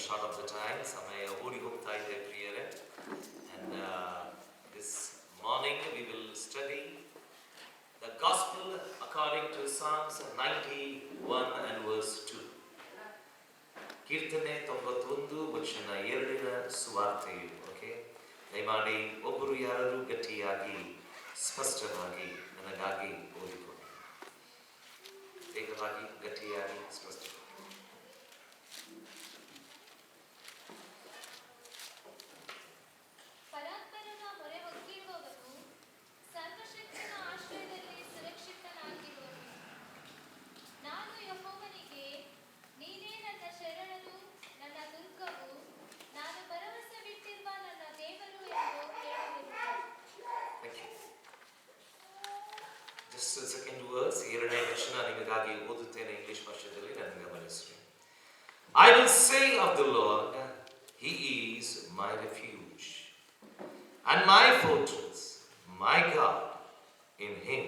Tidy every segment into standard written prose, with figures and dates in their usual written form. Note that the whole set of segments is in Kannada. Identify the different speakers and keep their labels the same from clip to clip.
Speaker 1: short of the time. ಸಮಯ ಓಡಿ ಹೋಗ್ತಾ ಇದೆ ಪ್ರಿಯರೇ. And this morning we will study the Gospel according to Psalms 91 and verse 2. ಕೀರ್ತನೆ 91 ವಚನ 2ರ ಸುವಾರ್ತೆಯು. ಓಕೆ, ದಯಮಾಡಿ ಒಬ್ಬರು ಯಾರು ಗಟ್ಟಿಯಾಗಿ ಸ್ಪಷ್ಟವಾಗಿ ನನಗಾಗಿ ಓದಿಕೊಂಡು ವೇಗವಾಗಿ ಗಟ್ಟಿಯಾಗಿ ಸ್ಪಷ್ಟವಾಗಿ. ಸೆಕೆಂಡ್ ವರ್ಸ್, 2ನೇ ವಚನ ನಿಮಗಾಗಿ ಓದುತ್ತೇನೆ ಇಂಗ್ಲಿಷ್ ಭಾಷೆಯಲ್ಲಿ, ನನಗೆ ಗಮನಿಸಿ. I will say of the Lord, He is my refuge and my fortress, my God, in Him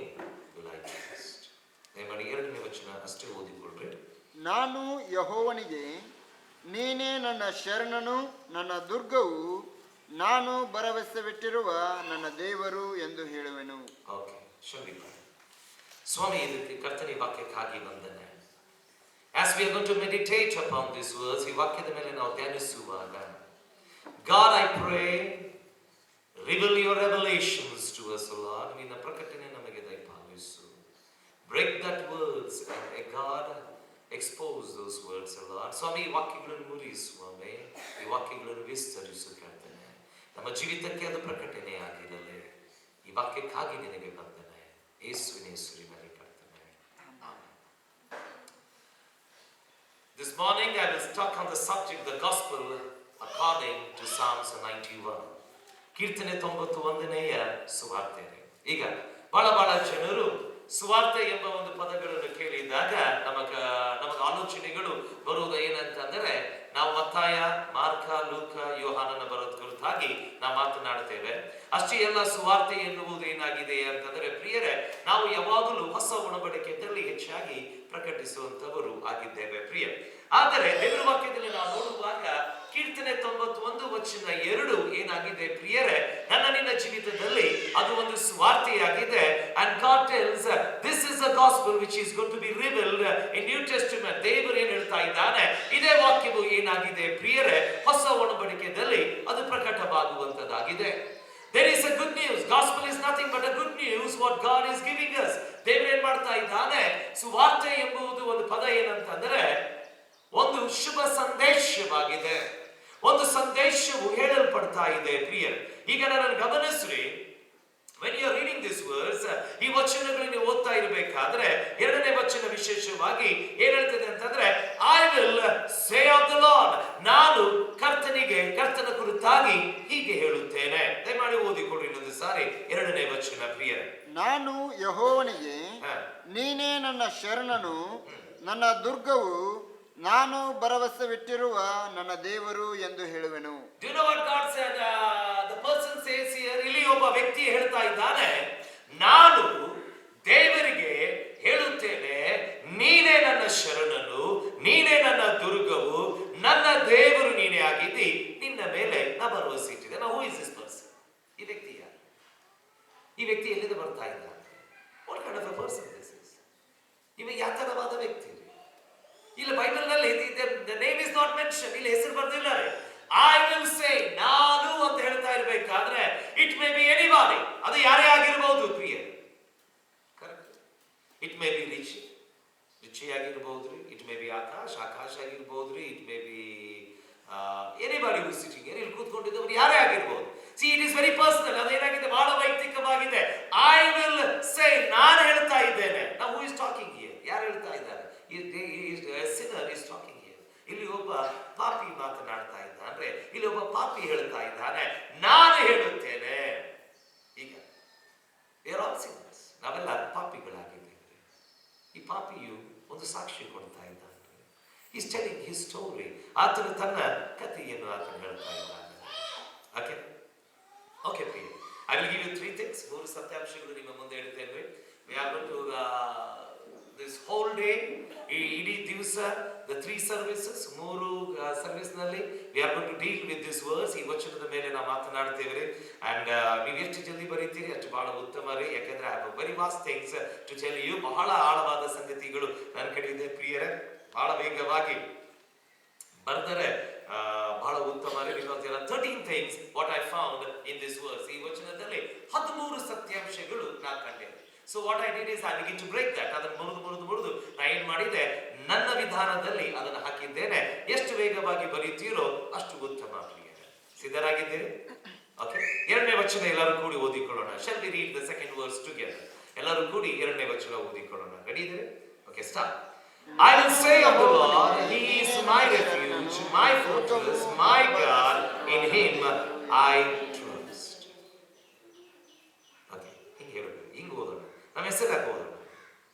Speaker 1: will I trust. ದಯಮಾಡಿ 2ನೇ ವಚನ ಅಷ್ಟೇ ಓದಿಕೊಳ್ಳ್ರಿ.
Speaker 2: ನಾನು ಯೆಹೋವನಿಗೆ ನೀನೇ ನನ್ನ ಶರಣನು, ನನ್ನ ದುರ್ಗವು, ನಾನು ಭರವಸೆವಿಟ್ಟಿರುವ ನನ್ನ ದೇವರು ಎಂದು ಹೇಳುವೆನು.
Speaker 1: ಓಕೆ, ಶುಭ ಸ್ವಾಮಿ, ಇದಕ್ಕೆ ಕರ್ತನ ವಾಕ್ಯಕ್ಕಾಗಿ ವಂದನೆ. As we are going to meditate upon this verse, ಈ ವಾಕ್ಯದ ಮೇಲೆ ನಾವು ಧ್ಯಾನಿಸುವಾಗ, God, I pray, reveal your revelations to us, O Lord. ನಿನ್ನ ಪ್ರಕಟಣೆ ನಮಗೆ ದಯಪಾಲಿಸು. Break that words and God, expose those words, O Lord. ಸ್ವಾಮಿ, ಈ ವಾಕ್ಯಗಳನ್ನು ಮುರಿಸು ಸ್ವಾಮಿ, ಈ ವಾಕ್ಯಗಳನ್ನು ವಿಸ್ತರಿಸು ಕರ್ತನೆ. ನಮ್ಮ ಜೀವಿತಕ್ಕೆ ಅದು ಪ್ರಕಟಣೆ ಆಗಿರಲಿ. ಈ ವಾಕ್ಯಕ್ಕಾಗಿ ನಿನಗೆ ವಂದನೆ, ಯೇಸುವಿನ ಹೆಸರಿನಲ್ಲಿ. This morning I will talk on the subject, the gospel according to Psalms 91. ಕೀರ್ತನೆ 91ನೆಯ ಸುವಾರ್ತೆ. ಈಗ ಬಹಳ ಜನರು ಸುವಾರ್ತೆ ಎಂಬ ಒಂದು ಪದಗಳನ್ನು ಕೇಳಿದಾಗ ನಮಗ ಆಲೋಚನೆಗಳು ಬರುವುದು ಏನಂತಂದರೆ, ನಾವು ಮತ್ತಾಯ, ಮಾರ್ಕ, ಲೂಕ, ಯೋಹಾನನ ಬರೋದ್ ಕುರಿತಾಗಿ ನಾವು ಮಾತನಾಡ್ತೇವೆ. ಅಷ್ಟೇ ಎಲ್ಲ ಸುವಾರ್ತೆ ಎನ್ನುವುದು ಏನಾಗಿದೆ ಅಂತಂದರೆ ಪ್ರಿಯರೇ, ನಾವು ಯಾವಾಗಲೂ ಹೊಸ ಒಡಂಬಡಿಕೆಯಲ್ಲಿ ಹೆಚ್ಚಾಗಿ ಪ್ರಕಟಿಸುವಂತವರು ಆಗಿದ್ದೇವೆ ಪ್ರಿಯ. ಆದರೆ ದೇವರ ವಾಕ್ಯದಲ್ಲಿ ನಾವು ನೋಡುವಾಗ ಕೀರ್ತನೆ 91 ವಚನ 2 ಏನಾಗಿದೆ ಪ್ರಿಯರೇ, ನನ್ನ ನಿನ್ನ ಜೀವಿತದಲ್ಲಿ ಅದು ಒಂದು ಸುವಾರ್ತೆಯಾಗಿದೆ. And God tells, this is the gospel which is going to be revealed in New Testament. ದೇವರು ಏನು ಹೇಳ್ತಾ ಇದ್ದಾನೆ, ಇದೇ ವಾಕ್ಯವು ಏನಾಗಿದೆ ಪ್ರಿಯರೇ, ಹೊಸ ಒಡಂಬಡಿಕೆಯಲ್ಲಿ ಅದು ಪ್ರಕಟವಾಗುವಂತದ್ದಾಗಿದೆ. There is a good news. Gospel is nothing but a good news what God is giving us. ದೇವರು ಏನು ಮಾಡ್ತಾ ಇದ್ದಾನೆ, ಸುವಾರ್ತೆ ಎಂಬುದು ಒಂದು ಪದ ಏನಂತಂದ್ರೆ ಒಂದು ಶುಭ ಸಂದೇಶವಾಗಿದೆ. ಒಂದು ಸಂದೇಶವು ಹೇಳಲ್ಪಡ್ತಾ ಇದೆ ಪ್ರಿಯರೇ. ಈಗ ನನ್ನನ್ನು ಗಮನಿಸ್ರಿ, when you are reading this verse, ಈ ವಚನಗಳನ್ನು ಓದ್ತಾ ಇರಬೇಕಾದ್ರೆ 2ನೇ ವಚನ ವಿಶೇಷವಾಗಿ ಏನ್ ಹೇಳ್ತದೆ ಅಂತಂದ್ರೆ, I will say of the Lord, ನಾನು ಕರ್ತನ ಕುರಿತಾಗಿ ಹೀಗೆ ಹೇಳುತ್ತೇನೆ. ದಯಮಾಡಿ ಓದಿಕೊಳ್ಳಿ ಇನ್ನೊಂದು ಸಾರಿ 2ನೇ ವಚನ ಪ್ರಿಯರೇ.
Speaker 2: ನಾನು ಯೆಹೋವನಿಗೆ ನೀನೇ ನನ್ನ ಶರಣನು, ನನ್ನ ದುರ್ಗವು, ನಾನು ಭರವಸೆವಿಟ್ಟಿರುವ ನನ್ನ ದೇವರು ಎಂದು ಹೇಳುವೆನು.
Speaker 1: Do you know what God said? The person says here, ಇಲ್ಲಿ ಒಬ್ಬ ವ್ಯಕ್ತಿ ಹೇಳ್ತಾ ಇದ್ದಾನೆ, ನಾನು ದೇವರಿಗೆ ಹೇಳುತ್ತೇನೆ, ನೀನೇ ನನ್ನ ಶರಣನು, ನೀನೇ ನನ್ನ ದುರ್ಗವು, ನನ್ನ ದೇವರು ನೀನೇ ಆಗಿದ್ದಿ, ನಿನ್ನ ಮೇಲೆ ನಾ ಭರವಸೆ ಇಟ್ಟಿದೆ. Now who is this person? ಈ ವ್ಯಕ್ತಿ ಯಾರು? ಈ ವ್ಯಕ್ತಿ ಎಲ್ಲಿಂದ ಬರ್ತಾ ಇದ್ದಾನೆ? What kind of a person this is? ಇವ ಯಾವ ತರವಾದ ವ್ಯಕ್ತಿ? ಇಲ್ಲಿ ಬೈಬಲ್ ನಲ್ಲಿ the name is not mentioned, ಇಲ್ಲಿ ಹೆಸರು ಬರ್ದಿಲ್ಲ. I will say, ನಾನು ಅಂತ ಹೇಳ್ತಾ ಇರಬೇಕಾದ್ರೆ it may be anybody, ಅದು ಯಾರೇ ಆಗಿರಬಹುದು ಪ್ರಿಯ. Correct. It may be Richie ಆಗಿರಬಹುದ್ರಿ, it may be ಆಕಾಶ್ ಆಗಿರಬಹುದ್ರಿ, it may be anybody who is sitting here, ಇಲ್ಲಿ ಕೂತ್ಕೊಂಡಿದ್ದವರು ಯಾರೇ ಆಗಿರಬಹುದು. See, it is very personal. ಅದೇನಾಗಿದೆ, ಬಹಳ ವೈಯಕ್ತಿಕವಾಗಿದೆ. I will say, ನಾನು ಹೇಳ್ತಾ ಇದ್ದೇನೆ. Now who is talking here? ಯಾರು ಹೇಳ್ತಾ ಇದ್ದಾರೆ? A sinner is talking here. ಇಲ್ಲಿ ಒಬ್ಬ ಪಾಪಿ ಮಾತನಾಡ್ತಾ ಇದ್ದಾನೆ. ಇಲ್ಲಿ ಒಬ್ಬ ಪಾಪಿ ಹೇಳ್ತಾ ಇದ್ದಾನೆ, ನಾನು ಹೇಳುತ್ತೇನೆ. ಈಗ we are all sinners. ನಾವೆಲ್ಲ ಪಾಪಿಗಳಾಗಿದ್ದೇವೆ. ಈ ಪಾಪಿಯು ಒಂದು ಸಾಕ್ಷಿ ಕೊಡ್ತಾ ಇದ್ದಾನೆ. He is telling his story. ಆತನು ತನ್ನ ಕಥೆಯನ್ನು ಆತನು ಹೇಳ್ತಾ ಇದ್ದಾನೆ. Okay please. I will give you 3 things. 3 ಸತ್ಯಾಂಶಗಳು ನಿಮ್ಮ ಮುಂದೆ ಇಡ್ತೇನೆ. We are going to this whole day, ಈ ಇಡೀ ದಿವಸ, ದ 3 ಸರ್ವಿಸಸ್, 3 ಸರ್ವಿಸ್ ನಲ್ಲಿ we are going to deal with this verse. ಈ ವಚನದ ಮೇಲೆ ನಾವು ಮಾತನಾಡ್ತೇವೆ ರೀ. ಅಂಡ್ ನೀವು ಎಷ್ಟು ಜಲ್ದಿ ಬರೀತೀರಿ ಅಷ್ಟು ಬಹಳ ಉತ್ತಮ ರೀ. ಯಾಕಂದ್ರೆ I have very vast things to tell you. ಬಹಳ ಆಳವಾದ ಸಂಗತಿಗಳು ನನ್ನ ಕಡೆ ಇದೆ ಪ್ರಿಯರೇ. ಬಹಳ ವೇಗವಾಗಿ ಬರೆದರೆ ಬಹಳ ಉತ್ತಮ ರೀ. Because there are 13 things what I found in this verse. ಈ ವಚನದಲ್ಲಿ 13 ಸತ್ಯಾಂಶಗಳು ನಾನು ಕಂಡೆ. So what I did is I begin to break that. ಅದನ್ನು ಮುರಿದು ನಾ ಏನ್ ಮಾಡಿದೆ, ನನ್ನ ವಿಧಾನದಲ್ಲಿ ಅದನ್ನು ಹಾಕಿದ್ದೇನೆ. ಎಷ್ಟು ವೇಗವಾಗಿ ಬರೀತೀರೋ ಅಷ್ಟು ಉತ್ತಮ ಪ್ರಿಯರೇ. ಸಿದ್ಧರಾಗಿದ್ದೀರಿ? ಓಕೆ, 2ನೇ ವಚನ ಎಲ್ಲರೂ ಕೂಡಿ ಓದಿಕೊಳ್ಳೋಣ. Shall we read the second verse together? ಎಲ್ಲರೂ ಕೂಡಿ 2ನೇ ವಚನ ಓದಿಕೊಳ್ಳೋಣ. ರೆಡಿ ಇದ್ದೀರಿ? Okay, start. I will say of the Lord, He is my refuge, my fortress, my God, in Him I trust. Okay, ಹಿಂಗೆ ಹೇಳಬೇಕು, ಹಿಂಗೆ ಓದೋಣ. ನಮ್ಮ ಹೆಸರು ಹಾಕಿ ಓದೋಣ.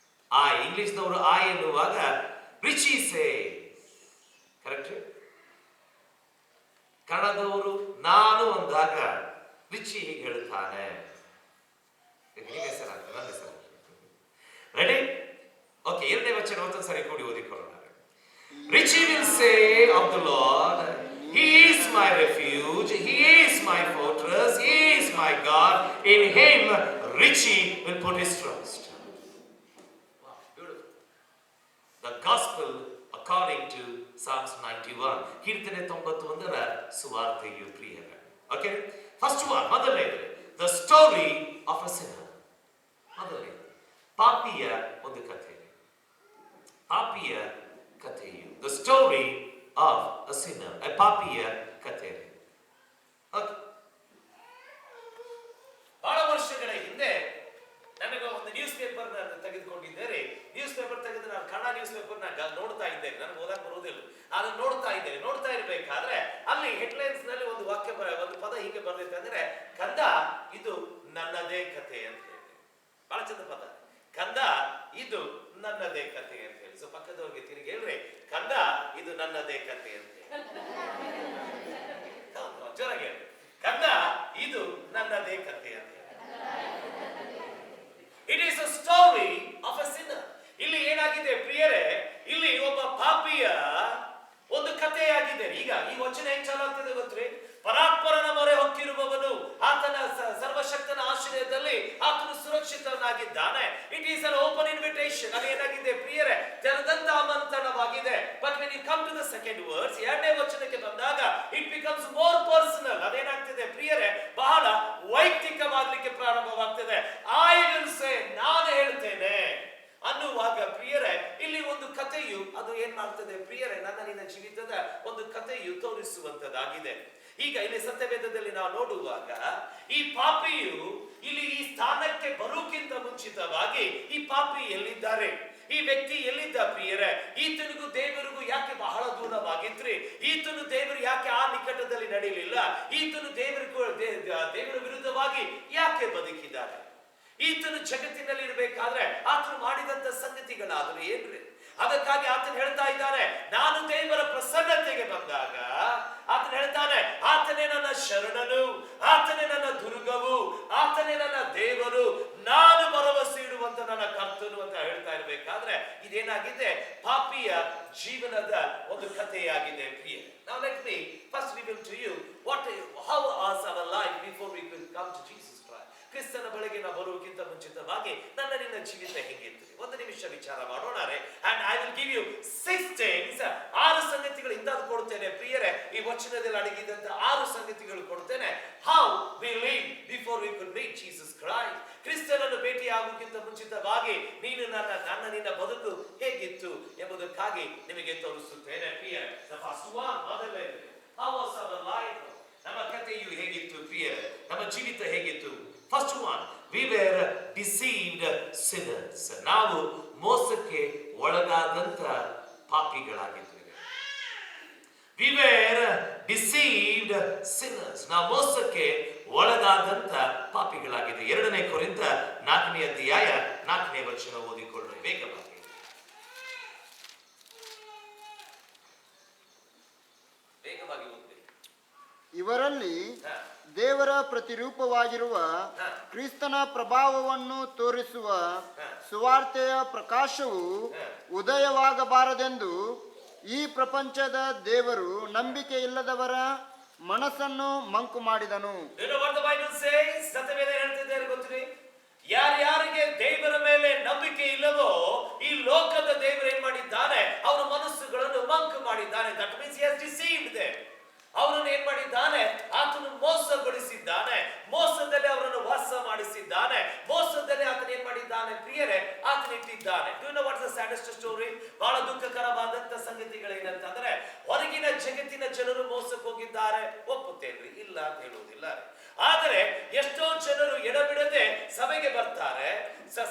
Speaker 1: ಇಂಗ್ಲಿಷ್ನವರು I ಎನ್ನುವಾಗ ರಿಚಿ ಸೇ, ಕರೆಕ್ಟ್? ಕನ್ನಡದವರು ನಾನು ಅಂದಾಗ ರಿಚಿ ಹೀಗೆ ಹೇಳುತ್ತಾನೆ. ನಿಮ್ಮ ಹೆಸರು ಹಾಕಿ, ನನ್ನ ಹೆಸರು ಹಾಕಿ. ರೆಡಿ? ಓಕೆ, 2ನೇ ವಚನ ಒಂದು ಸರಿ ಕೂಡಿ ಓದಿಕೊಳ್ಳೋಣ. Richie will say of the Lord, He is my refuge, He is my fortress, He is my God, in Him Richie will put his trust. Wow, beautiful. The gospel according to Psalms 91. ಕೀರ್ತನೆ 91ರ ಸುವಾರ್ತೆಯು ಪ್ರಿಯರೇ. ಓಕೆ, ಫಸ್ಟ್ ಒನ್, ಮೊದಲನೇದು the story of a sinner. ಮೊದಲನೇದು ಪಾಪಿಯ ಒಂದು ಕಥೆ. ಪಾಪಿಯ ಕಥೆಯು, the story of a sinner, ಪಾಪಿಯ ಕಥೆ. ಬಹಳ ವರ್ಷಗಳ ಹಿಂದೆ ನನಗೆ ಒಂದು ನ್ಯೂಸ್ ಪೇಪರ್ ತೆಗೆದುಕೊಂಡಿದ್ದೇನೆ. ನ್ಯೂಸ್ ಪೇಪರ್ ತೆಗೆದು ನಾನು ಕನ್ನಡ ನ್ಯೂಸ್ ಪೇಪರ್ ನೋಡ್ತಾ ಇದ್ದೇನೆ. ನನಗೆ ಓದಕ್ಕೆ ಬರುವುದಿಲ್ಲ. ಅದನ್ನು ನೋಡ್ತಾ ಇರಬೇಕಾದ್ರೆ ಅಲ್ಲಿ ಹೆಡ್ಲೈನ್ಸ್ ನಲ್ಲಿ ಒಂದು ವಾಕ್ಯ, ಒಂದು ಪದ ಹೀಗೆ ಬರ್ತೈತೆ ಅಂದ್ರೆ, ಕಂದ ಇದು ನನ್ನದೇ ಕಥೆ ಅಂತ ಹೇಳಿ. ಬಹಳ ಚಂದ ಪದ, ಕಂದ ಇದು ನನ್ನದೇ ಕಥೆ ಅಂತ ಹೇಳಿ. ಸೊ ಪಕ್ಕದವ್ರಿಗೆ ತಿರುಗಿ ಹೇಳ್ರಿ, ಕಂದ ಇದು ನನ್ನದೇ ಕಥೆ ಅಂತ ಹೇಳಿ. ಜೋರಾಗಿ ಹೇಳಿ, ಕಂದ ಇದು ನನ್ನದೇ ಕಥೆ ಅಂತ ಹೇಳಿ. It is a story of a Sinner. ಇಲ್ಲಿ ಏನಾಗಿದೆ ಪ್ರಿಯರೇ, ಇಲ್ಲಿ ಒಬ್ಬ ಪಾಪಿಯ ಒಂದು ಕಥೆಯಾಗಿದೆ. ಈಗ ಈ ವಚನ ಹೆಂಗ್ ಚಾಲು ಆಗ್ತದೆ ಗೊತ್ತ್ರಿ? ಪರಾತ್ಪರನ ಮೊರೆ ಹೊಕ್ಕಿರುವವನು, ಆತನ ಸರ್ವಶಕ್ತನ ಆಶ್ರಯದಲ್ಲಿ ಆತನು ಸುರಕ್ಷಿತನಾಗಿದ್ದಾನೆ. It is an open invitation. ಅದು ಏನಾಗಿದೆ ಪ್ರಿಯರೇ, ತೆರೆದಂತ ಆಮಂತ್ರಣವಾಗಿದೆ. But when you come to the second words, 2ನೇ ವಚನಕ್ಕೆ ಬಂದಾಗ ಇಟ್ ಬಿಕಮ್ಸ್ ಮೋರ್ ಪರ್ಸನಲ್. ಅದೇನಾಗ್ತದೆ ಪ್ರಿಯರೇ, ಬಹಳ ವೈಯಕ್ತಿಕವಾಗಲಿಕ್ಕೆ ಪ್ರಾರಂಭವಾಗ್ತದೆ. ಐ ವಿಲ್ ಸೇ, ನಾನು ಹೇಳ್ತೇನೆ ಅನ್ನುವಾಗ ಪ್ರಿಯರೇ, ಇಲ್ಲಿ ಒಂದು ಕಥೆಯು ಅದು ಏನ್ ಮಾಡ್ತದೆ ಪ್ರಿಯರೇ, ನನ್ನ ನಿನ್ನ ಜೀವಿತದ ಒಂದು ಕಥೆಯು ತೋರಿಸುವಂತದ್ದಾಗಿದೆ. ಈಗ ಇಲ್ಲಿ ಸತ್ಯವೇದದಲ್ಲಿ ನಾವು ನೋಡುವಾಗ ಈ ಪಾಪಿಯು ಇಲ್ಲಿ ಈ ಸ್ಥಾನಕ್ಕೆ ಬರೋಕ್ಕಿಂತ ಮುಂಚಿತವಾಗಿ ಈ ಪಾಪಿ ಎಲ್ಲಿದ್ದಾರೆ, ಈ ವ್ಯಕ್ತಿ ಎಲ್ಲಿದ್ದ ಪ್ರಿಯರೇ? ಈತನಿಗೂ ದೇವರಿಗೂ ಯಾಕೆ ಬಹಳ ದೂರವಾಗಿದ್ರಿ? ಈತನು ದೇವರು ಯಾಕೆ ಆ ನಿಕಟದಲ್ಲಿ ನಡೀಲಿಲ್ಲ? ಈತನು ದೇವರ ವಿರುದ್ಧವಾಗಿ ಯಾಕೆ ಬದುಕಿದ್ದಾರೆ? ಈತನು ಜಗತ್ತಿನಲ್ಲಿ ಇರಬೇಕಾದ್ರೆ ಆತನು ಮಾಡಿದಂತ ಸಂಗತಿಗಳಾದರೂ ಏನ್ರಿ? ಅದಕ್ಕಾಗಿ ಆತನು ಹೇಳ್ತಾ ಇದ್ದಾನೆ, ನಾನು ದೇವರ ಪ್ರಸನ್ನತೆಗೆ ಬಂದಾಗ ಆತನು ಹೇಳ್ತಾನೆ, ಆತನೇ ನನ್ನ ಶರಣನು, ಆತನೇ ನನ್ನ ದುರ್ಗವು, ಆತನೇ ನನ್ನ ದೇವರು, ನಾನು ಭರವಸೆ ಇಡುವಂತ ನನ್ನ ಕರ್ತನು ಅಂತ ಹೇಳ್ತಾ ಇರಬೇಕಾದ್ರೆ ಇದೇನಾಗಿದೆ, ಪಾಪಿಯ ಜೀವನದ ಒಂದು ಕಥೆಯಾಗಿದೆ ಪ್ರಿಯ. Now let me first reveal to you how was our life before we could come to Jesus. ಕ್ರಿಸ್ತನ ಬಳಿಗೆ ನಾವು ಬರುವುದಕ್ಕಿಂತ ಮುಂಚಿತವಾಗಿ ನನ್ನ ನಿನ್ನ ಜೀವಿತ ಹೇಗಿತ್ತು? ಒಂದು ನಿಮಿಷ ವಿಚಾರ ಮಾಡೋಣ. And I will give you 6 things. 6 ಸಂಗತಿಗಳು ಇಂದಾದ ಕೊಡ್ತೇನೆ ಪ್ರಿಯರೇ. ಈ ವಚನದಲ್ಲಿ ಅಡಗಿದಂತ 6 ಸಂಗತಿಗಳು ಕೊಡ್ತೇನೆ. How we live before we could meet Jesus Christ. ಕ್ರಿಸ್ತನನ್ನು ಭೇಟಿಯಾಗುವುದಕ್ಕಿಂತ ಮುಂಚಿತವಾಗಿ ನೀನು ನನ್ನ ನಿನ್ನ ಬದುಕು ಹೇಗಿತ್ತು ಎಂಬುದಕ್ಕಾಗಿ ನಿಮಗೆ ತೋರಿಸುತ್ತೇನೆ ಪ್ರಿಯರೇ. The first one, ಮೊದಲನೇದು, how was our life? ನಮ್ಮ ಕಥೆಯು ಹೇಗಿತ್ತು ಪ್ರಿಯರೇ? ನಮ್ಮ ಜೀವಿತ ಹೇಗಿತ್ತು? First one, we were deceived sinners. ನಾವು ಮೋಸಕ್ಕೆ ಒಳಗಾದಂತ ಪಾಪಿಗಳಾಗಿದ್ದೇವೆ. We were deceived sinners. ನಾವು ಮೋಸಕ್ಕೆ ಒಳಗಾದಂತ ಪಾಪಿಗಳಾಗಿದ್ದೇವೆ. 2ನೇ ಕೊರಿಂಥ 4ನೇ ಅಧ್ಯಾಯ 4ನೇ ವಚನ ಓದಿಕೊಳ್ಳ್ರಿ ವೇಗವಾಗಿ. ವೇಗವಾಗಿ ಓದ್ಬೇಕು.
Speaker 2: ಇವರಲ್ಲಿ
Speaker 1: ಹ,
Speaker 2: ದೇವರ ಪ್ರತಿರೂಪವಾಗಿರುವ
Speaker 1: ಹ,
Speaker 2: ಕ್ರಿಸ್ತನ ಪ್ರಭಾವವನ್ನು ತೋರಿಸುವ
Speaker 1: ಹ.
Speaker 2: ಸುವಾರ್ತೆಯ ಪ್ರಕಾಶವು ಉದಯವಾಗಬಾರದೆಂದು ಈ ಪ್ರಪಂಚದ ದೇವರು ನಂಬಿಕೆ ಇಲ್ಲದವರ ಮನಸ್ಸನ್ನು ಮಂಕು ಮಾಡಿದನು.
Speaker 1: Do you know what the Bible says? ಸತ್ಯವೇದ ಹೇಳ್ತಿದ್ದಾರೆ ಗೊತ್ತ್ರಿ? ಯಾರ್ಯಾರಿಗೆ ದೇವರ ಮೇಲೆ ನಂಬಿಕೆ ಇಲ್ಲವೋ ಈ ಲೋಕದ ದೇವರು ಏನ್ ಮಾಡಿದ್ದಾನೆ, ಅವರ ಮನಸ್ಸುಗಳನ್ನು ಮಂಕು ಮಾಡಿದ್ದಾನೆ. That means he has deceived them. ಅವರನ್ನು ಏನ್ ಮಾಡಿದ್ದಾನೆ, ಆತನು ಮೋಸಗೊಳಿಸಿದ್ದಾನೆ, ಮೋಸದಲ್ಲಿ ಅವರನ್ನು ವಾಸ ಮಾಡಿಸಿದ್ದಾನೆ, ಮೋಸದಲ್ಲಿ ಆತನ ಏನ್ ಮಾಡಿದ್ದಾನೆ ಪ್ರಿಯರೇ, ಆತನ ಇಟ್ಟಿದ್ದಾನೆ. Do you know what's the saddest story? ಬಹಳ ದುಃಖಕರವಾದಂತ ಸಂಗತಿಗಳೇನಂತಂದ್ರೆ, ಹೊರಗಿನ ಜಗತ್ತಿನ ಜನರು ಮೋಸಕ್ಕೆ ಹೋಗಿದ್ದಾರೆ, ಒಪ್ಪುತ್ತೇನ್ರಿ, ಇಲ್ಲ ಅಂತ ಹೇಳುವುದಿಲ್ಲ. ಆದರೆ ಎಷ್ಟೋ ಜನರು ಎಡಬಿಡದೆ ಸಭೆಗೆ ಬರ್ತಾರೆ,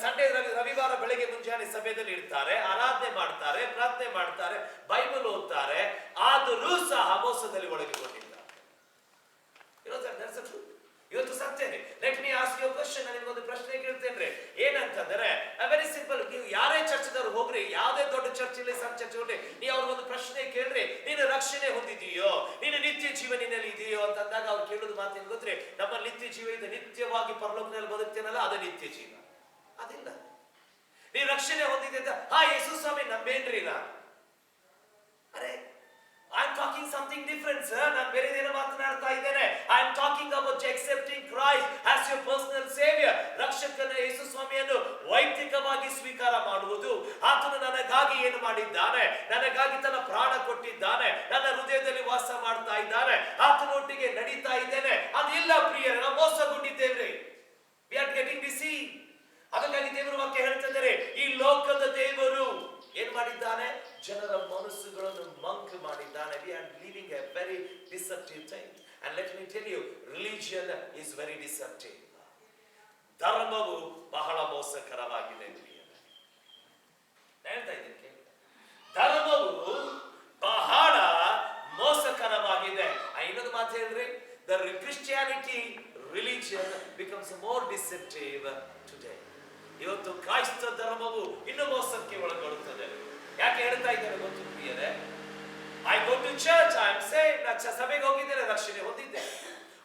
Speaker 1: ಸಂಡೇ ರವಿವಾರ ಬೆಳಗ್ಗೆ ಮುಂಜಾನೆ ಸಭೆಯಲ್ಲಿ ಇರ್ತಾರೆ, ಆರಾಧನೆ ಮಾಡ್ತಾರೆ, ಪ್ರಾರ್ಥನೆ ಮಾಡ್ತಾರೆ, ಬೈಬಲ್ ಓದ್ತಾರೆ, ಆದರೂ ಸಹ ಮೋಸದಲ್ಲಿ ಒಳಗಿಕೊಂಡಿದ್ದಾರೆ. ಇವತ್ತು ಸತ್ಯನೇ. Let me ask you question. ನಾನು ನಿಮ್ಗೊಂದು ಪ್ರಶ್ನೆ ಕೇಳ್ತೇನೆ. ಏನಂತಂದ್ರೆ, ವೆರಿ ಸಿಂಪಲ್. ನೀವು ಯಾರೇ ಚರ್ಚ್ದವ್ರು ಹೋಗ್ರಿ, ಯಾವುದೇ ದೊಡ್ಡ ಚರ್ಚ್ ಇಲ್ಲಿ, ಸಣ್ಣ ಚರ್ಚ್ ಹೋಗ್ರಿ, ನೀವು ಅವ್ರಿಗೊಂದು ಪ್ರಶ್ನೆ ಕೇಳ್ರಿ, ನೀನು ರಕ್ಷಣೆ ಹೊಂದಿದೆಯೋ, ನೀನು ನಿತ್ಯ ಜೀವನಿನಲ್ಲಿ ಇದೆಯೋ ಅಂತಂದಾಗ ಅವ್ರು ಕೇಳೋದು ಮಾತೇನು ಗೊತ್ತ್ರಿ? ನಮ್ಮ ನಿತ್ಯ ಜೀವ ಇದೆ, ನಿತ್ಯವಾಗಿ ಪರಲೋಕದಲ್ಲಿ ಬದುಕ್ತೇನಲ್ಲ, ಅದು ನಿತ್ಯ ಜೀವ. ಅದಿಲ್ಲ. ನೀವು ರಕ್ಷಣೆ ಹೊಂದಿದೆ ಅಂತ, ಹಾ ಯೇಸು ಸ್ವಾಮಿ ನಂಬೇನ್ರಿ ನಾನು. ಅರೆ, I am talking something different, sir. ನಾನು ಬೇರೆದೇನೋ ಮಾತನಾಡ್ತಾ ಇದ್ದೇನೆ. I am talking about accepting Christ as your personal savior. ರಕ್ಷಕನ ಯೇಸು ಸ್ವಾಮಿಯನ್ನು ವೈಯಕ್ತಿಕವಾಗಿ ಸ್ವೀಕಾರ ಮಾಡುವುದು. ಆತನು ನನಗಾಗಿ ಏನು ಮಾಡಿದ್ದಾನೆ, ನನಗಾಗಿ ತನ್ನ ಪ್ರಾಣ ಕೊಟ್ಟಿದ್ದಾನೆ, ನನ್ನ ಹೃದಯದಲ್ಲಿ ವಾಸ ಮಾಡ್ತಾ ಇದ್ದಾನೆ, ಆತನೊಟ್ಟಿಗೆ ನಡೀತಾ ಇದ್ದೇನೆ. ಅದಿಲ್ಲ ಪ್ರಿಯರೇ, ನಾವು ಮೋಸಗೊಂಡಿದ್ದೇವೆ. We are getting deceived. ಅದಕ್ಕಾಗಿ ದೇವರ ವಾಕ್ಯ ಹೇಳ್ತಿದ್ದಾರೆ, ಈ ಲೋಕದ ದೇವರು ಏನ್ ಮಾಡಿದ್ದಾನೆ, ಜನರ ಮನಸ್ಸುಗಳನ್ನು ಮಂಕು ಮಾಡಿದ್ದಾನೆ. We are living a very deceptive time. And let me tell you, religion is very deceptive. ಧರ್ಮವು ಬಹಳ ಮೋಸಕರವಾಗಿದೆ. ಹೇಳ್ತಾ ಇದ್ದೀನಿ, ಧರ್ಮವು ಬಹಳ ಮೋಸಕರವಾಗಿದೆ. ಇನ್ನೊಂದು ಮಾತು ಹೇಳ್ರಿ, the Christianity religion becomes more deceptive today. ಇವತ್ತು ಕ್ರೈಸ್ತ ಧರ್ಮವು ಇನ್ನು ಮೋಸಕ್ಕೆ ಒಳಗೊಳ್ಳುತ್ತದೆ. ಯಾಕೆ ಹೇಳ್ತಾ ಇದ್ದಾರೆ ಗೊತ್ತು ಪ್ರಿಯರೇ? I go to church, I am saved. ನಾನು ಸಭೆಗೆ ಹೋಗಿದ್ದೇನೆ, ರಕ್ಷಣೆ ಹೊಂದಿದ್ದೇನೆ.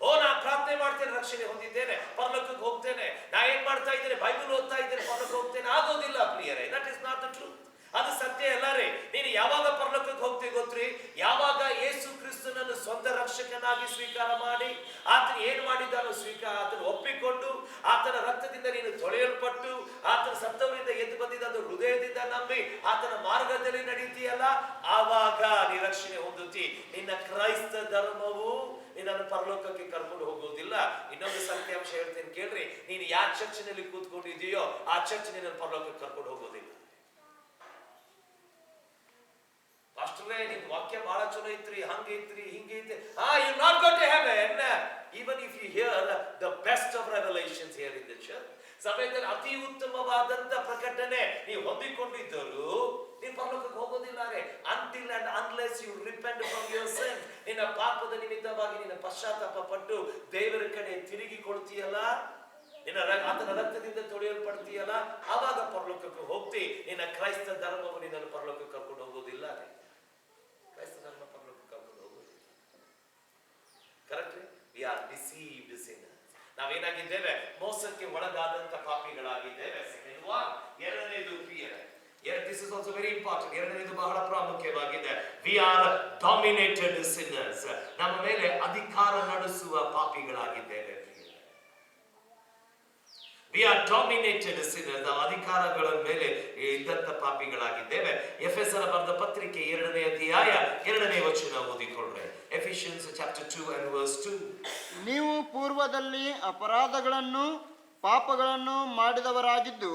Speaker 1: ಓ, ನಾನು ಪ್ರಾರ್ಥನೆ ಮಾಡ್ತೇನೆ, ರಕ್ಷಣೆ ಹೊಂದಿದ್ದೇನೆ, ಪರಲೋಕಕ್ಕೆ ಹೋಗ್ತೇನೆ. ನಾ ಏನ್ ಮಾಡ್ತಾ ಇದ್ದೇನೆ, ಬೈಬಲ್ ಓದ್ತಾ ಇದ್ದೇನೆ, ಪರಲೋಕಕ್ಕೆ ಹೋಗ್ತೇನೆ. ಆಗೋದಿಲ್ಲ ಪ್ರಿಯರೇ. That is not the truth. ಅದು ಸತ್ಯ ಅಲ್ಲ ರೀ. ನೀನು ಯಾವಾಗ ಪರಲೋಕಕ್ಕೆ ಹೋಗ್ತೀವಿ ಗೊತ್ತ್ರಿ? ಯಾವಾಗ ಯೇಸು ಕ್ರಿಸ್ತನನ್ನು ಸ್ವಂತ ರಕ್ಷಕನಾಗಿ ಸ್ವೀಕಾರ ಮಾಡಿ, ಆತನ ಏನು ಮಾಡಿದ್ದಾನೋ ಆತನ ಒಪ್ಪಿಕೊಂಡು, ಆತನ ರಕ್ತದಿಂದ ನೀನು ತೊಳೆಯಲ್ಪಟ್ಟು, ಆತನ ಸತ್ತವರಿಂದ ಎದ್ದು ಬಂದಿದ್ದ ಹೃದಯದಿಂದ ನಂಬಿ ಆತನ ಮಾರ್ಗದಲ್ಲಿ ನಡೀತೀಯಲ್ಲ, ಆವಾಗ ನೀ ರಕ್ಷಣೆ ಹೊಂದುತ್ತಿ. ನಿನ್ನ ಕ್ರೈಸ್ತ ಧರ್ಮವು ನಿನ್ನನ್ನು ಪರಲೋಕಕ್ಕೆ ಕರ್ಕೊಂಡು ಹೋಗುವುದಿಲ್ಲ. ಇನ್ನೊಂದು ಸತ್ಯಾಂಶ ಹೇಳ್ತೇನೆ ಕೇಳ್ರಿ, ನೀನು ಯಾವ ಚರ್ಚಿನಲ್ಲಿ ಕೂತ್ಕೊಂಡಿದೆಯೋ ಆ ಚರ್ಚ್ ನಿನ್ನನ್ನು ಪರಲೋಕಕ್ಕೆ ಕರ್ಕೊಂಡು ಹೋಗೋದಿಲ್ಲ. ಅಷ್ಟೇ ನಿಮ್ ವಾಕ್ಯ ಬಹಳ ಚಲೋ ಐತ್ರಿ, ಹಂಗೈತ್ರಿ, ಹಿಂಗೈತೆ. You not go to heaven even if you hear the best of revelations here in the church. ಸಭೆಯಲ್ಲಿ ಅತಿ ಉತ್ತಮವಾದಂತ ಪ್ರಕಟಣೆ ನೀವು ಹೊಂದಿಕೊಂಡಿದ್ದರು, ನೀವು ಪರಲೋಕಕ್ಕೆ ಹೋಗೋದಿಲ್ಲ. until and unless you repent from your sin, ನಿನ್ನ ಪಾಪದ ನಿಮಿತ್ತವಾಗಿ ನಿನ್ನ ಪಶ್ಚಾತ್ತಾಪ ಪಟ್ಟು ದೇವರ ಕಡೆ ತಿರುಗಿ ಕೊಡ್ತೀಯಲ್ಲ, ನಿನ್ನ ಆತನ ರಕ್ತದಿಂದ ತೊಳೆಯಲ್ಪಡ್ತೀಯಲ್ಲ, ಆವಾಗ ಪರಲೋಕಕ್ಕೆ ಹೋಗ್ತಿ. ನಿನ್ನ ಕ್ರೈಸ್ತ ಧರ್ಮವು ನಿನ್ನನ್ನು ಪರಲೋಕಕ್ಕೆ ಕರ್ಕೊಂಡು ಹೋಗೋದಿಲ್ಲ. ಕ್ರೈಸ್ತ ಧರ್ಮ ಪರಲೋಕಕ್ಕೆ ಕರ್ಕೊಂಡು ಹೋಗೋದಿಲ್ಲ. Correct? We are deceived sinners. ನಾವೇನಾಗಿದ್ದೇವೆ? ಮೋಸಕ್ಕೆ ಒಳಗಾದಂತ ಪಾಪಿಗಳಾಗಿದ್ದೇವೆ. ಎರಡನೇದು ಪ್ರಿಯರೇ, this is also very important. ಎರಡನೇದು ಬಹಳ ಪ್ರಾಮುಖ್ಯವಾಗಿದೆ. We are dominated sinners. ನಮ್ಮ ಮೇಲೆ ಅಧಿಕಾರ ನಡೆಸುವ ಪಾಪಿಗಳಾಗಿದ್ದೇವೆ. We are dominated sinners. ನಾವು ಅಧಿಕಾರಗಳ ಮೇಲೆ ಇದ್ದಂತ ಪಾಪಿಗಳಾಗಿದ್ದೇವೆ. ಎಫೆಸರ ಬರೆದ ಪತ್ರಿಕೆ 2ನೇ ಅಧ್ಯಾಯ 2ನೇ ವಚನ ಓದಿಕೊಳ್ಳ್ರೆ. Ephesians chapter 2 and verse 2.
Speaker 2: ನೀವು ಪೂರ್ವದಲ್ಲಿ ಅಪರಾಧಗಳನ್ನು ಪಾಪಗಳನ್ನು ಮಾಡಿದವರಾಗಿದ್ದು